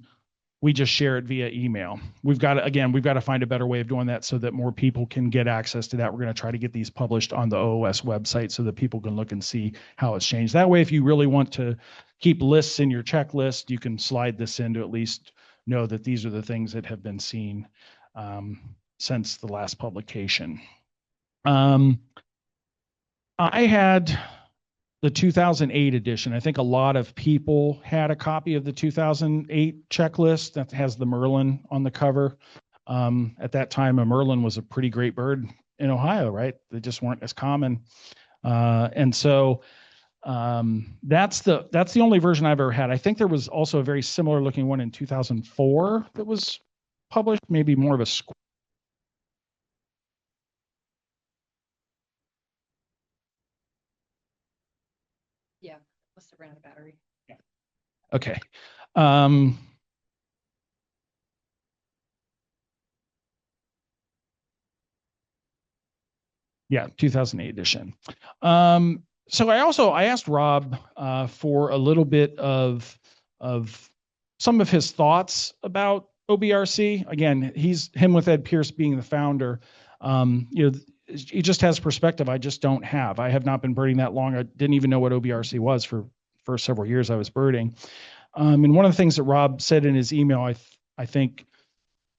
we just share it via email. We've got to find a better way of doing that so that more people can get access to that. We're going to try to get these published on the OOS website so that people can look and see how it's changed. That way, if you really want to keep lists in your checklist, you can slide this in to at least know that these are the things that have been seen since the last publication. I had the 2008 edition. I think a lot of people had a copy of the 2008 checklist that has the Merlin on the cover. At that time, a merlin was a pretty great bird in Ohio, right? They just weren't as common. And so that's the only version I've ever had. I think there was also a very similar looking one in 2004 that was published, maybe more of a square. Yeah, must have ran out of battery. Yeah. Okay. Um, yeah, 2008 edition. So I asked Rob for a little bit of some of his thoughts about OBRC. Again, him with Ed Pierce being the founder. He just has perspective I just don't have. I have not been birding that long. I didn't even know what OBRC was for several years I was birding. And one of the things that Rob said in his email, I think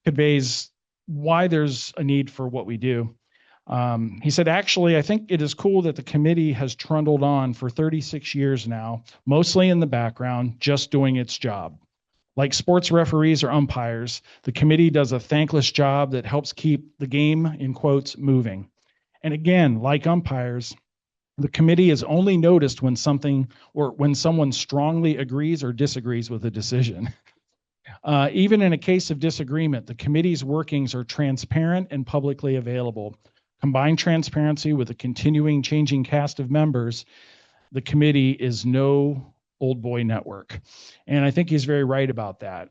conveys why there's a need for what we do. He said, actually, I think it is cool that the committee has trundled on for 36 years now, mostly in the background, just doing its job. Like sports referees or umpires, the committee does a thankless job that helps keep the game, in quotes, moving. And again, like umpires, the committee is only noticed when someone strongly agrees or disagrees with a decision. Even in a case of disagreement, the committee's workings are transparent and publicly available. Combine transparency with a continuing changing cast of members, the committee is no old boy network. And I think he's very right about that.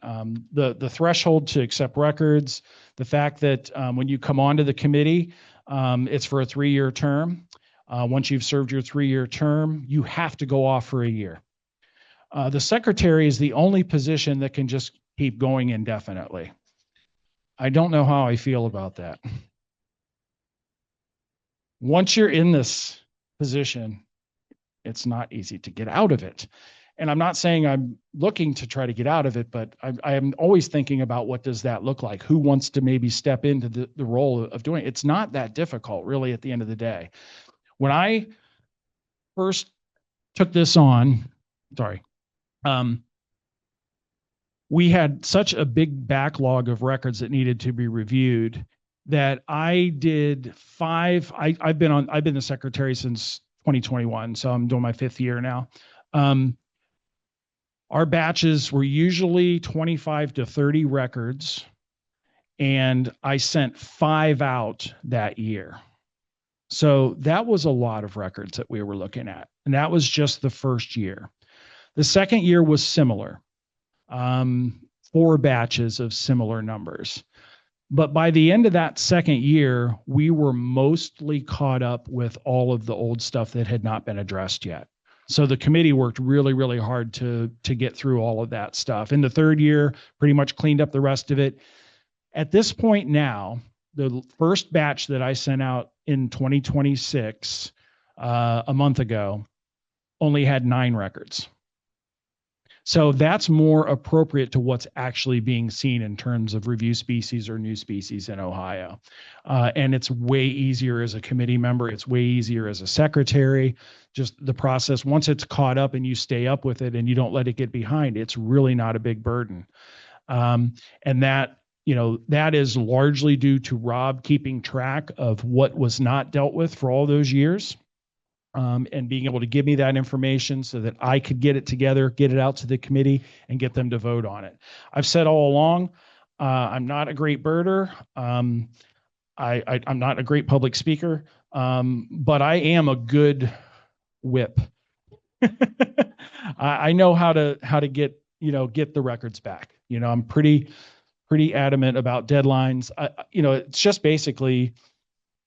The threshold to accept records, the fact that when you come onto the committee, it's for a 3-year term. Once you've served your 3-year term, you have to go off for a year. The secretary is the only position that can just keep going indefinitely. I don't know how I feel about that. Once you're in this position, it's not easy to get out of it. And I'm not saying I'm looking to try to get out of it, but I am always thinking about what does that look like? Who wants to maybe step into the role of doing it? It's not that difficult, really, at the end of the day. When I first took this on, we had such a big backlog of records that needed to be reviewed that I did 5. I've been the secretary since 2021, so I'm doing my 5th year now. Our batches were usually 25 to 30 records, and I sent 5 out that year. So that was a lot of records that we were looking at, and that was just the first year. The second year was similar, 4 batches of similar numbers. But by the end of that second year, we were mostly caught up with all of the old stuff that had not been addressed yet. So the committee worked really, really hard to get through all of that stuff. In the third year, pretty much cleaned up the rest of it. At this point now, the first batch that I sent out in 2026, a month ago, only had 9 records. So that's more appropriate to what's actually being seen in terms of review species or new species in Ohio. And it's way easier as a committee member. It's way easier as a secretary. Just the process, once it's caught up and you stay up with it and you don't let it get behind, it's really not a big burden. And that is largely due to Rob keeping track of what was not dealt with for all those years. And being able to give me that information so that I could get it together, get it out to the committee, and get them to vote on it. I've said all along, I'm not a great birder. I'm not a great public speaker, but I am a good whip. I know how to get the records back. I'm pretty adamant about deadlines. It's just basically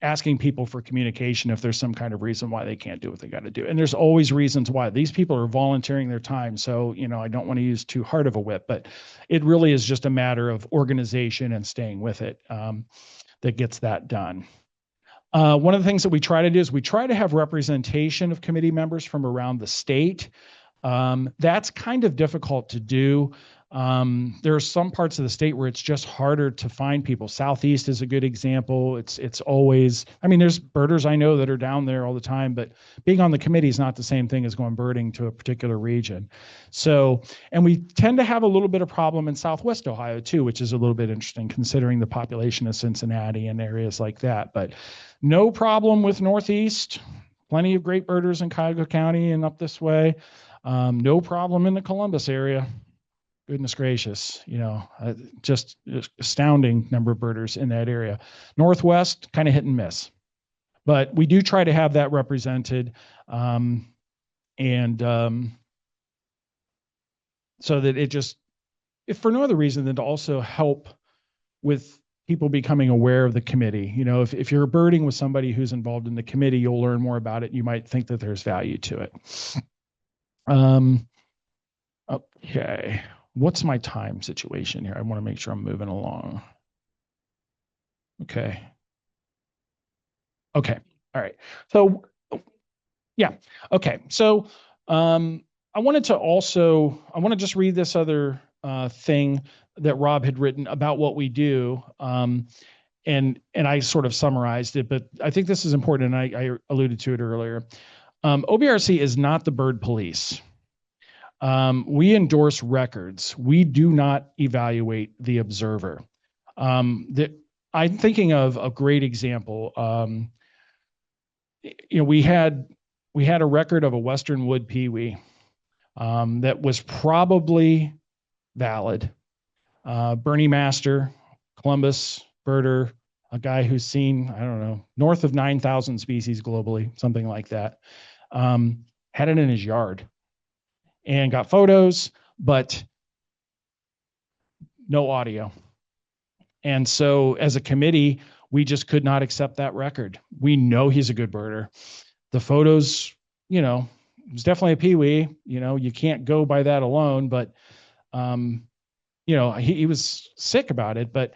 asking people for communication if there's some kind of reason why they can't do what they got to do. And there's always reasons why. These people are volunteering their time. So, I don't want to use too hard of a whip, but it really is just a matter of organization and staying with it that gets that done. One of the things that we try to do is we try to have representation of committee members from around the state. That's kind of difficult to do. There are some parts of the state where it's just harder to find people. Southeast is a good example. It's always, I mean, there's birders I know that are down there all the time, but being on the committee is not the same thing as going birding to a particular region. So, and we tend to have a little bit of problem in Southwest Ohio too, which is a little bit interesting considering the population of Cincinnati and areas like that. But no problem with Northeast. Plenty of great birders in Cuyahoga County and up this way. No problem in the Columbus area. Goodness gracious, just astounding number of birders in that area. Northwest, kind of hit and miss. But we do try to have that represented. So that it just, if for no other reason than to also help with people becoming aware of the committee. If you're birding with somebody who's involved in the committee, you'll learn more about it. You might think that there's value to it. Okay. What's my time situation here? I want to make sure I'm moving along. Okay. All right. So, yeah. Okay. So, I want to just read this other thing that Rob had written about what we do. And I sort of summarized it, but I think this is important, and I alluded to it earlier. OBRC is not the bird police. We endorse records. We do not evaluate the observer. I'm thinking of a great example. We had a record of a western wood pewee that was probably valid. Bernie Master, Columbus birder, a guy who's seen, I don't know, north of 9,000 species globally, something like that, had it in his yard. And got photos, but no audio. And so as a committee, we just could not accept that record. We know he's a good birder. The photos, it was definitely a pewee. You can't go by that alone, but, he was sick about it, but,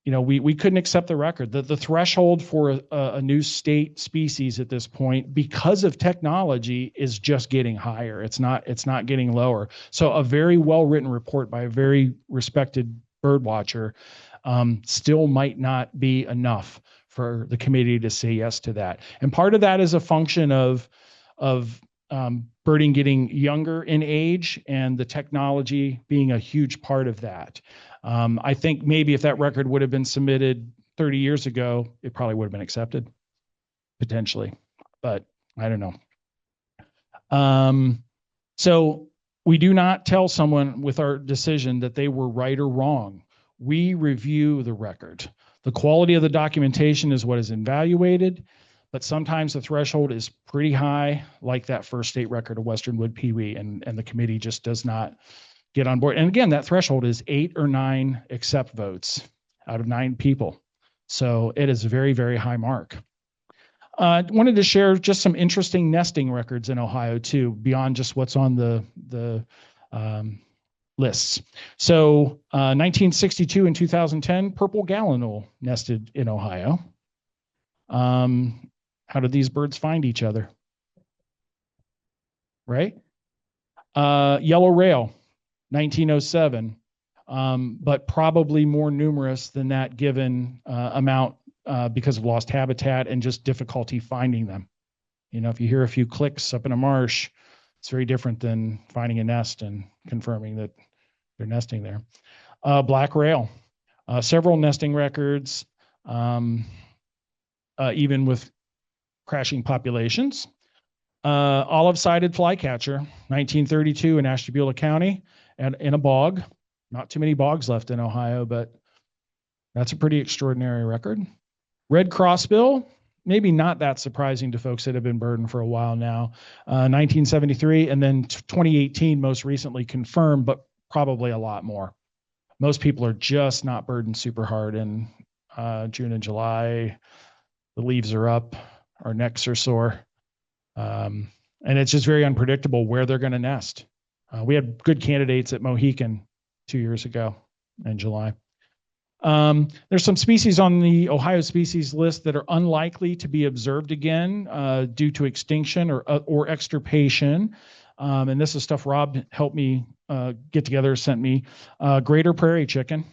we couldn't accept the record. The threshold for a new state species at this point, because of technology, is just getting higher. It's not getting lower. So a very well-written report by a very respected bird watcher still might not be enough for the committee to say yes to that. And part of that is a function of birding getting younger in age and the technology being a huge part of that. I think maybe if that record would have been submitted 30 years ago, it probably would have been accepted, potentially, but I don't know. So we do not tell someone with our decision that they were right or wrong. We review the record. The quality of the documentation is what is evaluated, but sometimes the threshold is pretty high, like that first state record of western wood pewee, and the committee just does not get on board. And again, that threshold is 8 or 9 accept votes out of 9 people. So it is a very, very high mark. I wanted to share just some interesting nesting records in Ohio too, beyond just what's on the lists. So 1962 and 2010, purple gallinule nested in Ohio. How did these birds find each other? Right? Yellow rail, 1907, but probably more numerous than that given amount because of lost habitat and just difficulty finding them. If you hear a few clicks up in a marsh, it's very different than finding a nest and confirming that they're nesting there. Black rail, several nesting records, even with crashing populations. Olive-sided flycatcher, 1932 in Ashtabula County, and in a bog. Not too many bogs left in Ohio, but that's a pretty extraordinary record. Red crossbill, maybe not that surprising to folks that have been birding for a while now. 1973, and then 2018 most recently confirmed, but probably a lot more. Most people are just not birding super hard in June and July. The leaves are up, our necks are sore. And it's just very unpredictable where they're going to nest. We had good candidates at Mohican 2 years ago in July. There's some species on the Ohio species list that are unlikely to be observed again due to extinction or extirpation. And this is stuff Rob helped me get together, sent me. Greater prairie chicken.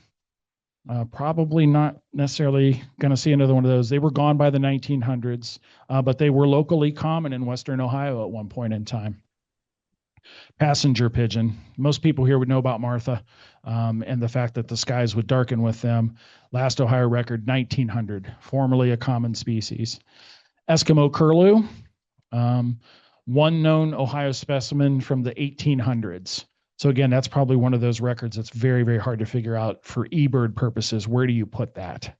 Probably not necessarily going to see another one of those. They were gone by the 1900s, but they were locally common in Western Ohio at one point in time. Passenger pigeon. Most people here would know about Martha and the fact that the skies would darken with them. Last Ohio record, 1900, formerly a common species. Eskimo curlew, one known Ohio specimen from the 1800s. So again, that's probably one of those records that's very, very hard to figure out for eBird purposes. Where do you put that?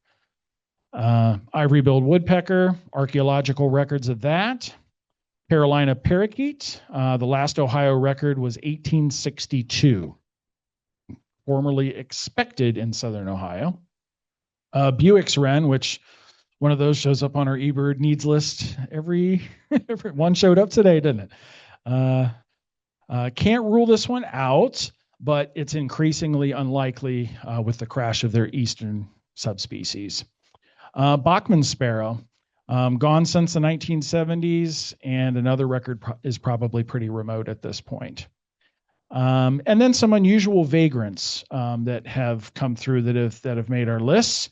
Ivory-billed woodpecker, archaeological records of that. Carolina parakeet, the last Ohio record was 1862, formerly expected in southern Ohio. Buick's wren, which one of those shows up on our eBird needs list every one showed up today, didn't it? Can't rule this one out, but it's increasingly unlikely with the crash of their eastern subspecies. Bachman sparrow, gone since the 1970s, and another record is probably pretty remote at this point. And then some unusual vagrants that have come through that have made our lists.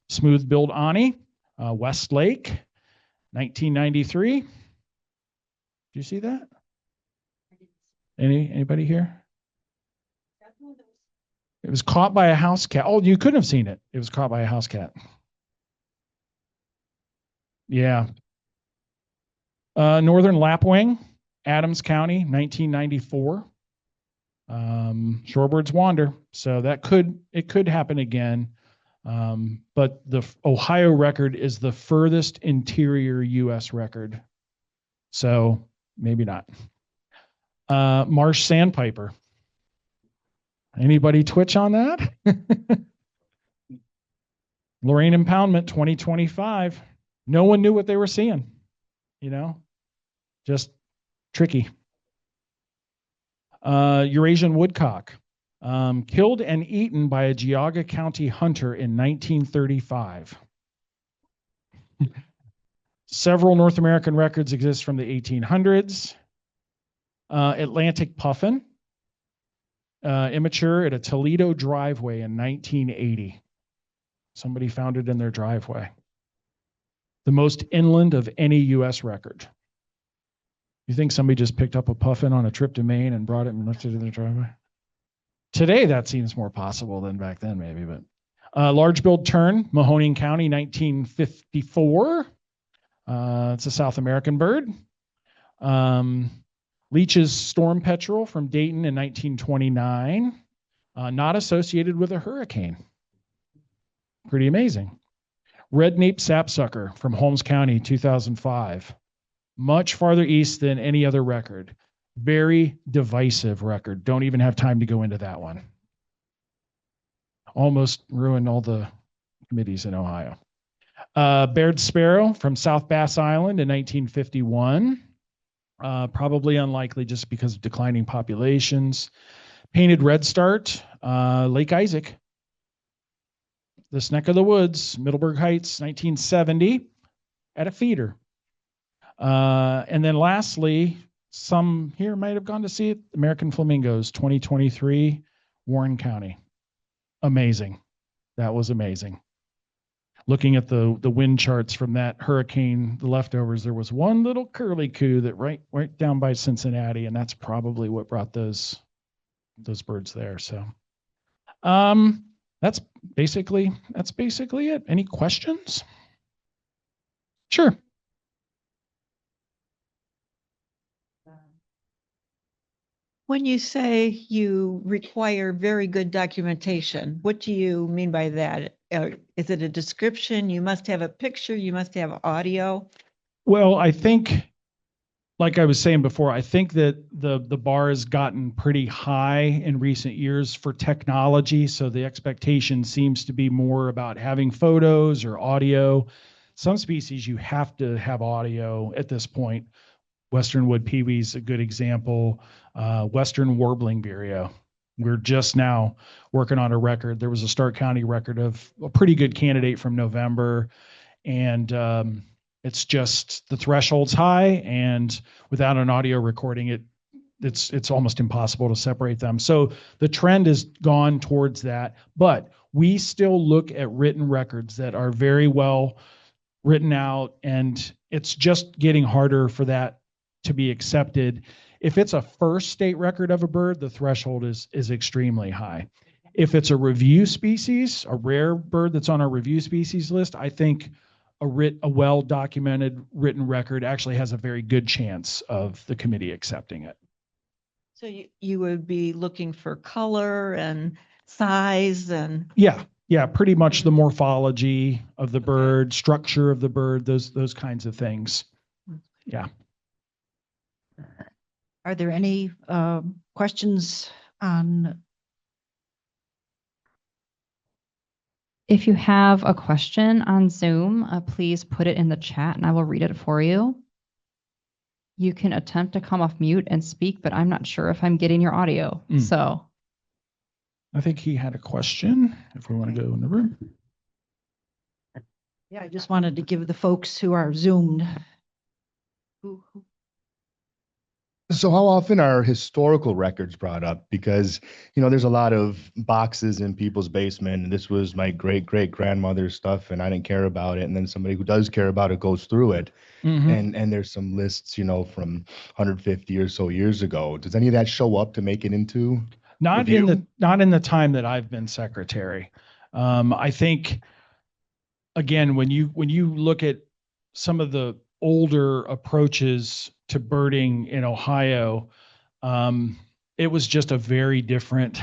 Smooth-billed Ani, Westlake, 1993. Did you see that? Anybody here? It was caught by a house cat. Oh, you couldn't have seen it. It was caught by a house cat. Yeah. Northern lapwing, Adams County, 1994. Shorebirds wander, so it could happen again. But the Ohio record is the furthest interior U.S. record, so maybe not. Marsh sandpiper. Anybody twitch on that? Lorraine impoundment 2025. No one knew what they were seeing, just tricky. Eurasian woodcock, killed and eaten by a Cuyahoga County hunter in 1935. Several North American records exist from the 1800s. Atlantic puffin, immature at a Toledo driveway in 1980. Somebody found it in their driveway. The most inland of any U.S. record. You think somebody just picked up a puffin on a trip to Maine and brought it and left it in their driveway? Today, that seems more possible than back then, maybe. But large-billed tern, Mahoning County, 1954. It's a South American bird. Leach's storm petrel from Dayton in 1929, not associated with a hurricane. Pretty amazing. Red-naped sapsucker from Holmes County, 2005. Much farther east than any other record. Very divisive record. Don't even have time to go into that one. Almost ruined all the committees in Ohio. Baird sparrow from South Bass Island in 1951. Probably unlikely just because of declining populations. Painted redstart, Lake Isaac. This neck of the woods, Middleburg Heights, 1970, at a feeder. And then lastly, some here might have gone to see it, American flamingos, 2023, Warren County. Amazing. That was amazing. Looking at the wind charts from that hurricane, the leftovers, there was one little curly-coo that right down by Cincinnati, and that's probably what brought those birds there. So that's basically it. Any questions? Sure. When you say you require very good documentation, what do you mean by that? Is it a description? You must have a picture, you must have audio. Well, I think, like I was saying before, I think that the bar has gotten pretty high in recent years for technology. So the expectation seems to be more about having photos or audio. Some species you have to have audio at this point. Western wood peewee a good example. Western warbling vireo. We're just now working on a record. There was a Stark County record of a pretty good candidate from November, and It's just the threshold's high, and without an audio recording, it's almost impossible to separate them. So the trend has gone towards that, but we still look at written records that are very well written out, and it's just getting harder for that to be accepted. If it's a first state record of a bird, the threshold is extremely high. If it's a review species, a rare bird that's on our review species list, I think a well-documented written record actually has a very good chance of the committee accepting it. So you would be looking for color and size and. Yeah, pretty much the morphology of the bird, structure of the bird, those kinds of things. Yeah. Are there any questions on? If you have a question on Zoom, please put it in the chat and I will read it for you. You can attempt to come off mute and speak, but I'm not sure if I'm getting your audio. So I think he had a question, if we want to go in the room. Yeah, I just wanted to give the folks who are Zoomed. So how often are historical records brought up? Because, there's a lot of boxes in people's basement, and this was my great-great-grandmother's stuff, and I didn't care about it. And then somebody who does care about it goes through it. Mm-hmm. And there's some lists, from 150 or so years ago. Does any of that show up to make it into Not review? in the time that I've been secretary. I think, again, when you look at some of the older approaches to birding in Ohio, it was just a very different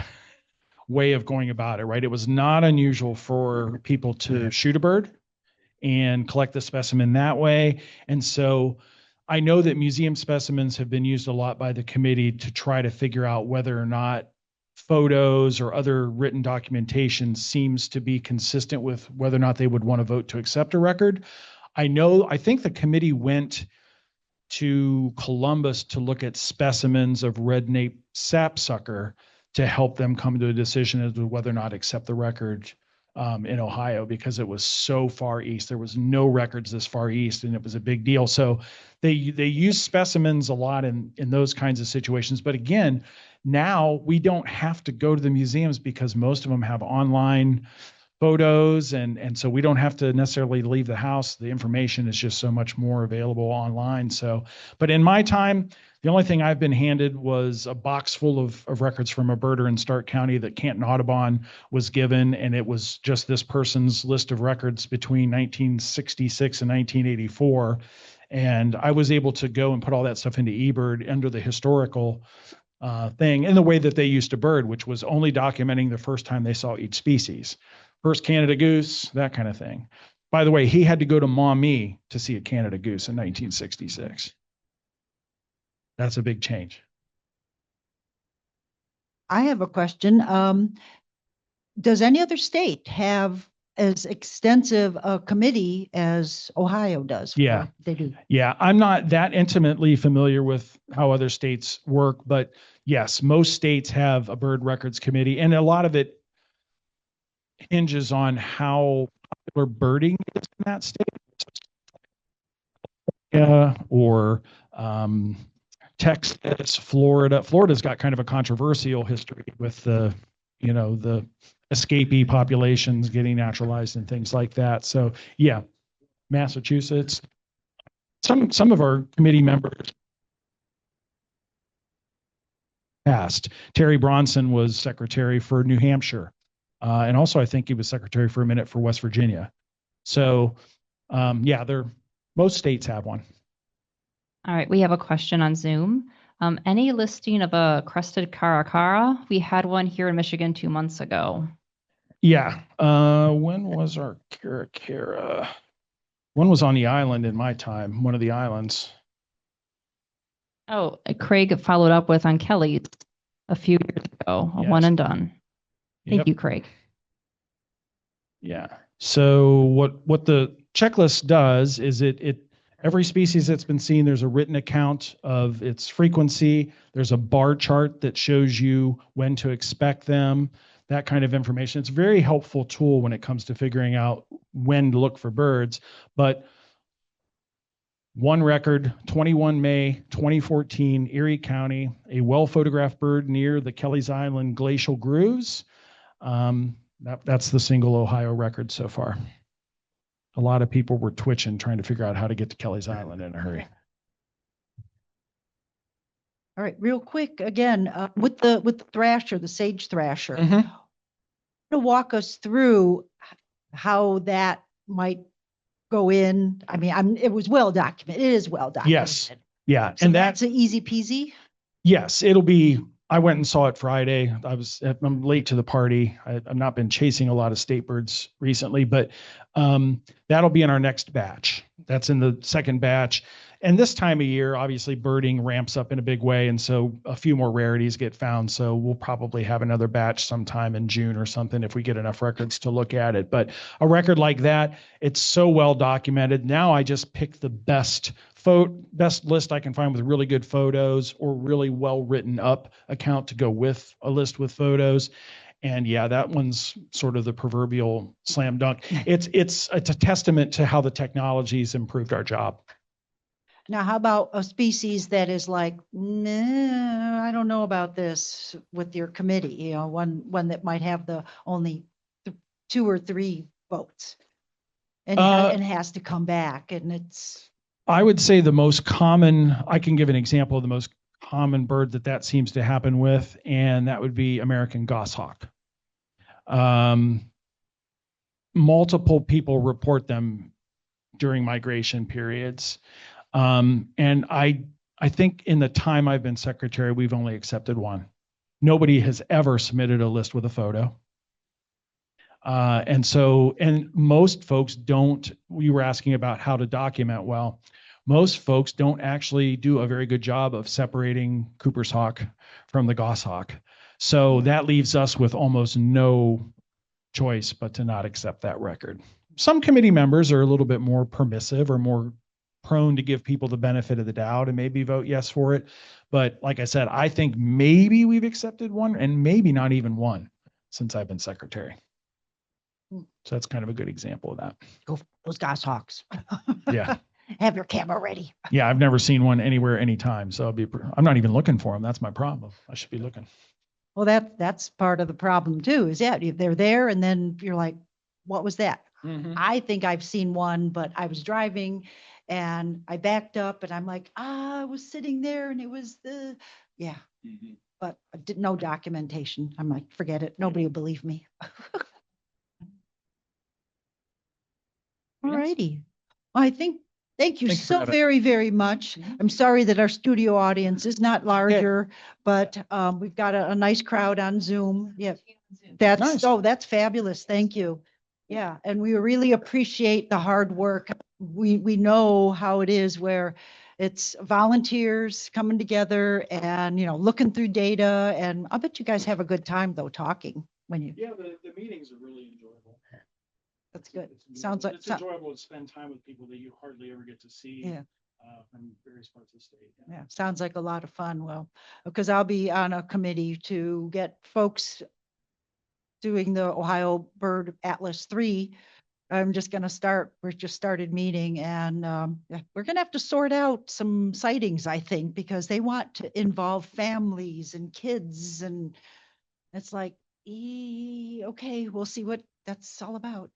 way of going about it, right? It was not unusual for people to shoot a bird and collect the specimen that way. And so I know that museum specimens have been used a lot by the committee to try to figure out whether or not photos or other written documentation seems to be consistent with whether or not they would want to vote to accept a record. I think the committee went to Columbus to look at specimens of red-naped sapsucker to help them come to a decision as to whether or not accept the record in Ohio, because it was so far east. There was no records this far east, and it was a big deal. So they use specimens a lot in those kinds of situations. But again, now we don't have to go to the museums because most of them have online photos, and so we don't have to necessarily leave the house. The information is just so much more available online. So, but in my time, the only thing I've been handed was a box full of records from a birder in Stark County that Canton Audubon was given, and it was just this person's list of records between 1966 and 1984. And I was able to go and put all that stuff into eBird under the historical thing in the way that they used to bird, which was only documenting the first time they saw each species. First Canada goose, that kind of thing. By the way, he had to go to Maumee to see a Canada goose in 1966. That's a big change. I have a question. Does any other state have as extensive a committee as Ohio does? Yeah. They do. Yeah, I'm not that intimately familiar with how other states work, but yes, most states have a bird records committee, and a lot of it hinges on how popular birding is in that state. Or Texas, Florida. Florida's got kind of a controversial history with the escapee populations getting naturalized and things like that. So yeah, Massachusetts. Some of our committee members passed. Terry Bronson was secretary for New Hampshire. And also I think he was secretary for a minute for West Virginia. So yeah, most states have one. All right, we have a question on Zoom. Any listing of a crested caracara? We had one here in Michigan 2 months ago. Yeah. When was our caracara? One was on the island in my time, one of the islands. Oh, Craig followed up with on Kelly a few years ago, a Yes. one and done. Thank Yep. you, Craig. Yeah. So what the checklist does is it every species that's been seen, there's a written account of its frequency. There's a bar chart that shows you when to expect them, that kind of information. It's a very helpful tool when it comes to figuring out when to look for birds. But One record, 21 May 2014, Erie County, a well-photographed bird near the Kelly's Island glacial grooves. That's the single Ohio record so far. A lot of people were twitching trying to figure out how to get to Kelly's Island in a hurry. All right, real quick, again, with the thrasher, the sage thrasher, to walk us through how that might go in. I mean, it was well documented. It is well documented. Yes. Yeah. So and that's an easy peasy. Yes, it'll be. I went and saw it Friday. I'm late to the party. I've not been chasing a lot of state birds recently, but that'll be in our next batch. That's in the second batch. And this time of year, obviously birding ramps up in a big way. And so a few more rarities get found. So we'll probably have another batch sometime in June or something if we get enough records to look at it. But a record like that, it's so well documented. Now I just pick the best list I can find with really good photos or really well written up account to go with a list with photos. And yeah, that one's sort of the proverbial slam dunk. It's a testament to how the technology's improved our job. Now, how about a species that is like, nah, I don't know about this with your committee, you know, one that might have the only 2 or 3 votes and has to come back, and it's. I would say the most common, I can give an example of the most common bird that seems to happen with, and that would be American goshawk. Multiple people report them during migration periods. And I think in the time I've been secretary, we've only accepted one. Nobody has ever submitted a list with a photo. And most folks don't, you were asking about how to document. Well, most folks don't actually do a very good job of separating Cooper's hawk from the goshawk. So that leaves us with almost no choice but to not accept that record. Some committee members are a little bit more permissive or more prone to give people the benefit of the doubt and maybe vote yes for it. But like I said, I think maybe we've accepted one and maybe not even one since I've been secretary. So that's kind of a good example of that. Go for those goshawks. Yeah. Have your camera ready. Yeah, I've never seen one anywhere, anytime. So I'm not even looking for them. That's my problem. I should be looking. Well, that's part of the problem too, is they're there and then you're like, what was that? Mm-hmm. I think I've seen one, but I was driving and I backed up and I'm like, I was sitting there and it was but I did no documentation. I'm like, forget it. Nobody will believe me. All righty. I think, thank you so very, very much. I'm sorry that our studio audience is not larger, but we've got a nice crowd on Zoom. Yeah, that's nice. That's fabulous. Thank you. Yeah, and we really appreciate the hard work. We know how it is where it's volunteers coming together and looking through data, and I bet you guys have a good time though talking when you. Yeah, the meetings are really enjoyable. That's good. Sounds like it's enjoyable to spend time with people that you hardly ever get to see. Yeah. From various parts of the state. Yeah, sounds like a lot of fun. Well, because I'll be on a committee to get folks doing the Ohio Bird Atlas 3. We're just started meeting, and we're going to have to sort out some sightings, I think, because they want to involve families and kids, and it's like, okay, we'll see what that's all about.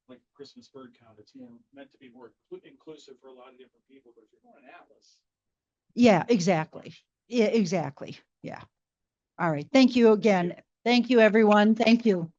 Like Christmas bird count, it's more meant to be more inclusive for a lot of different people, but if you're going to Atlas. Yeah, exactly. Yeah, exactly. Yeah. All right. Thank you again. Thank you, everyone. Thank you.